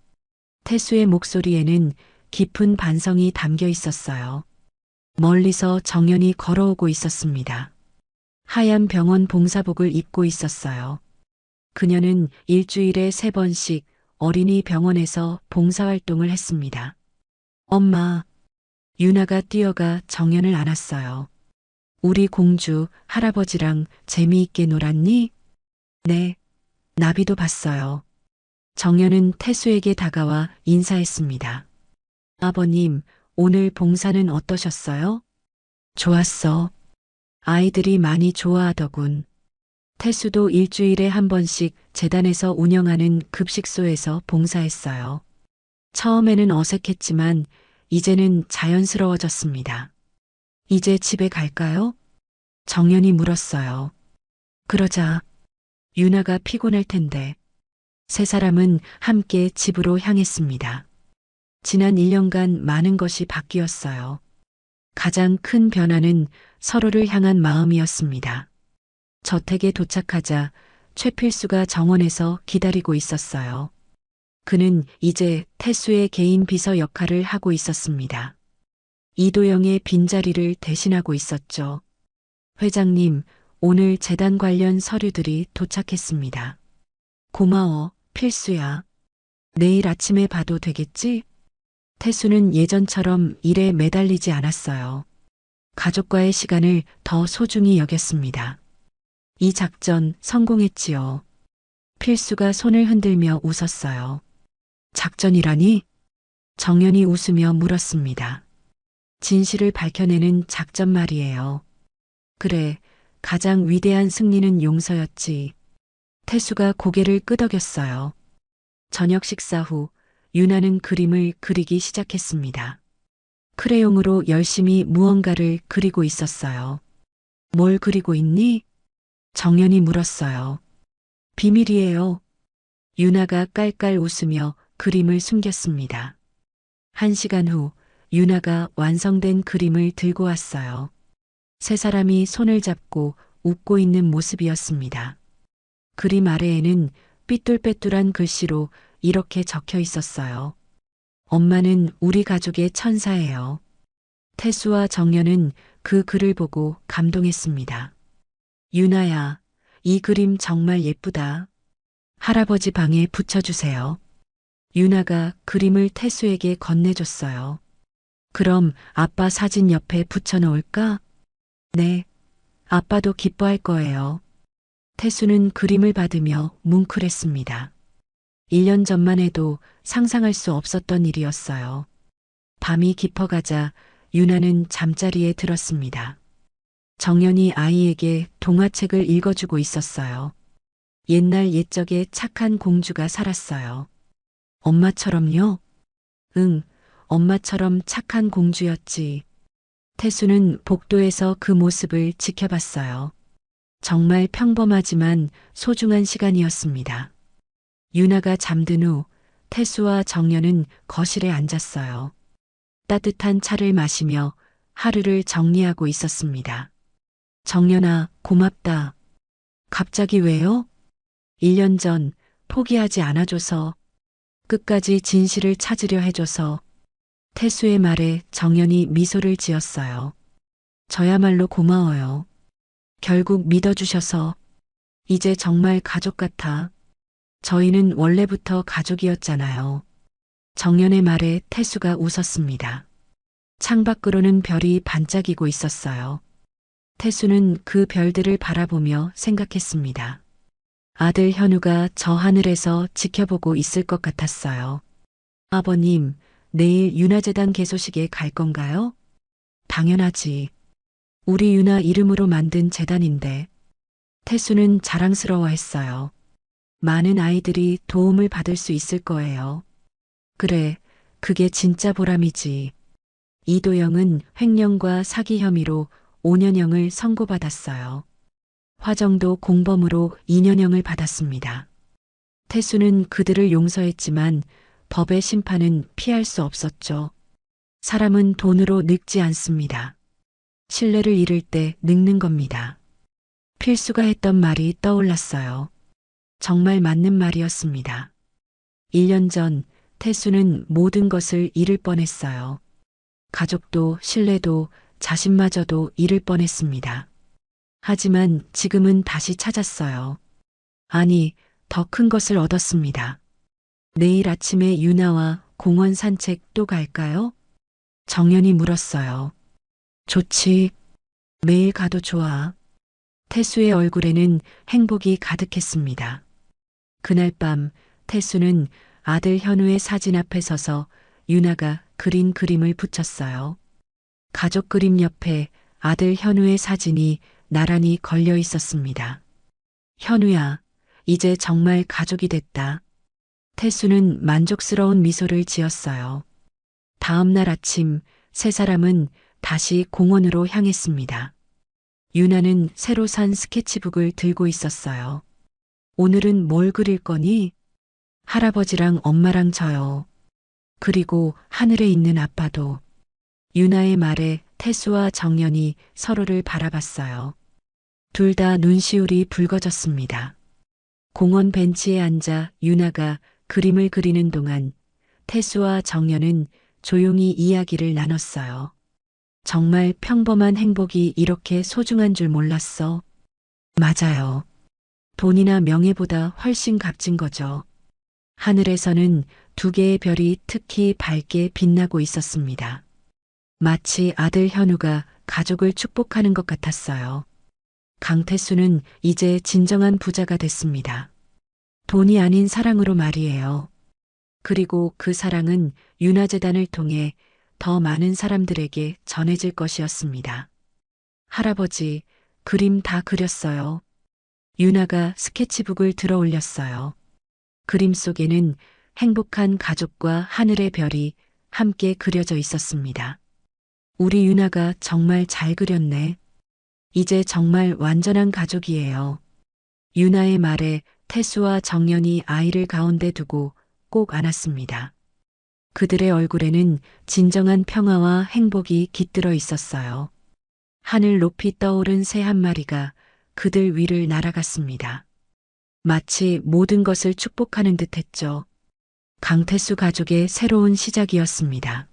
태수의 목소리에는 깊은 반성이 담겨 있었어요. 멀리서 정연이 걸어오고 있었습니다. 하얀 병원 봉사복을 입고 있었어요. 그녀는 일주일에 3번씩 어린이 병원에서 봉사활동을 했습니다. 엄마, 유나가 뛰어가 정연을 안았어요. 우리 공주 할아버지랑 재미있게 놀았니? 네, 나비도 봤어요. 정연은 태수에게 다가와 인사했습니다. 아버님, 오늘 봉사는 어떠셨어요? 좋았어. 아이들이 많이 좋아하더군. 태수도 일주일에 1번씩 재단에서 운영하는 급식소에서 봉사했어요. 처음에는 어색했지만 이제는 자연스러워졌습니다. 이제 집에 갈까요? 정연이 물었어요. 그러자. 유나가 피곤할 텐데. 세 사람은 함께 집으로 향했습니다. 지난 1년간 많은 것이 바뀌었어요. 가장 큰 변화는 서로를 향한 마음이었습니다. 저택에 도착하자 최필수가 정원에서 기다리고 있었어요. 그는 이제 태수의 개인 비서 역할을 하고 있었습니다. 이도영의 빈자리를 대신하고 있었죠. 회장님, 오늘 재단 관련 서류들이 도착했습니다. 고마워, 필수야. 내일 아침에 봐도 되겠지? 태수는 예전처럼 일에 매달리지 않았어요. 가족과의 시간을 더 소중히 여겼습니다. 이 작전 성공했지요. 필수가 손을 흔들며 웃었어요. 작전이라니? 정연이 웃으며 물었습니다. 진실을 밝혀내는 작전 말이에요. 그래, 가장 위대한 승리는 용서였지. 태수가 고개를 끄덕였어요. 저녁 식사 후 유나는 그림을 그리기 시작했습니다. 크레용으로 열심히 무언가를 그리고 있었어요. 뭘 그리고 있니? 정연이 물었어요. 비밀이에요. 유나가 깔깔 웃으며 그림을 숨겼습니다. 1시간 후 유나가 완성된 그림을 들고 왔어요. 세 사람이 손을 잡고 웃고 있는 모습이었습니다. 그림 아래에는 삐뚤빼뚤한 글씨로 이렇게 적혀 있었어요. 엄마는 우리 가족의 천사예요. 태수와 정연은 그 글을 보고 감동했습니다. 유나야, 이 그림 정말 예쁘다. 할아버지 방에 붙여주세요. 유나가 그림을 태수에게 건네줬어요. 그럼 아빠 사진 옆에 붙여놓을까? 네, 아빠도 기뻐할 거예요. 태수는 그림을 받으며 뭉클했습니다. 1년 전만 해도 상상할 수 없었던 일이었어요. 밤이 깊어가자 유나는 잠자리에 들었습니다. 정연이 아이에게 동화책을 읽어주고 있었어요. 옛날 옛적에 착한 공주가 살았어요. 엄마처럼요? 응, 엄마처럼 착한 공주였지. 태수는 복도에서 그 모습을 지켜봤어요. 정말 평범하지만 소중한 시간이었습니다. 유나가 잠든 후 태수와 정연은 거실에 앉았어요. 따뜻한 차를 마시며 하루를 정리하고 있었습니다. 정연아, 고맙다. 갑자기 왜요? 1년 전 포기하지 않아줘서, 끝까지 진실을 찾으려 해줘서. 태수의 말에 정연이 미소를 지었어요. 저야말로 고마워요. 결국 믿어주셔서. 이제 정말 가족 같아. 저희는 원래부터 가족이었잖아요. 정연의 말에 태수가 웃었습니다. 창밖으로는 별이 반짝이고 있었어요. 태수는 그 별들을 바라보며 생각했습니다. 아들 현우가 저 하늘에서 지켜보고 있을 것 같았어요. 아버님, 내일 유나재단 개소식에 갈 건가요? 당연하지. 우리 유나 이름으로 만든 재단인데. 태수는 자랑스러워했어요. 많은 아이들이 도움을 받을 수 있을 거예요. 그래, 그게 진짜 보람이지. 이도영은 횡령과 사기 혐의로 5년형을 선고받았어요. 화정도 공범으로 2년형을 받았습니다. 태수는 그들을 용서했지만 법의 심판은 피할 수 없었죠. 사람은 돈으로 늙지 않습니다. 신뢰를 잃을 때 늙는 겁니다. 필수가 했던 말이 떠올랐어요. 정말 맞는 말이었습니다. 1년 전 태수는 모든 것을 잃을 뻔했어요. 가족도 신뢰도 자신마저도 잃을 뻔했습니다. 하지만 지금은 다시 찾았어요. 아니, 더 큰 것을 얻었습니다. 내일 아침에 유나와 공원 산책 또 갈까요? 정연이 물었어요. 좋지. 매일 가도 좋아. 태수의 얼굴에는 행복이 가득했습니다. 그날 밤 태수는 아들 현우의 사진 앞에 서서 유나가 그린 그림을 붙였어요. 가족 그림 옆에 아들 현우의 사진이 나란히 걸려 있었습니다. 현우야, 이제 정말 가족이 됐다. 태수는 만족스러운 미소를 지었어요. 다음 날 아침 세 사람은 다시 공원으로 향했습니다. 유나는 새로 산 스케치북을 들고 있었어요. 오늘은 뭘 그릴 거니? 할아버지랑 엄마랑 저요. 그리고 하늘에 있는 아빠도. 유나의 말에 태수와 정연이 서로를 바라봤어요. 둘 다 눈시울이 붉어졌습니다. 공원 벤치에 앉아 유나가 그림을 그리는 동안 태수와 정연은 조용히 이야기를 나눴어요. 정말 평범한 행복이 이렇게 소중한 줄 몰랐어. 맞아요. 돈이나 명예보다 훨씬 값진 거죠. 하늘에서는 두 개의 별이 특히 밝게 빛나고 있었습니다. 마치 아들 현우가 가족을 축복하는 것 같았어요. 강태수는 이제 진정한 부자가 됐습니다. 돈이 아닌 사랑으로 말이에요. 그리고 그 사랑은 윤화재단을 통해 더 많은 사람들에게 전해질 것이었습니다. 할아버지, 그림 다 그렸어요. 윤아가 스케치북을 들어 올렸어요. 그림 속에는 행복한 가족과 하늘의 별이 함께 그려져 있었습니다. 우리 윤아가 정말 잘 그렸네. 이제 정말 완전한 가족이에요. 윤아의 말에 태수와 정연이 아이를 가운데 두고 꼭 안았습니다. 그들의 얼굴에는 진정한 평화와 행복이 깃들어 있었어요. 하늘 높이 떠오른 새 한 마리가 그들 위를 날아갔습니다. 마치 모든 것을 축복하는 듯 했죠. 강태수 가족의 새로운 시작이었습니다.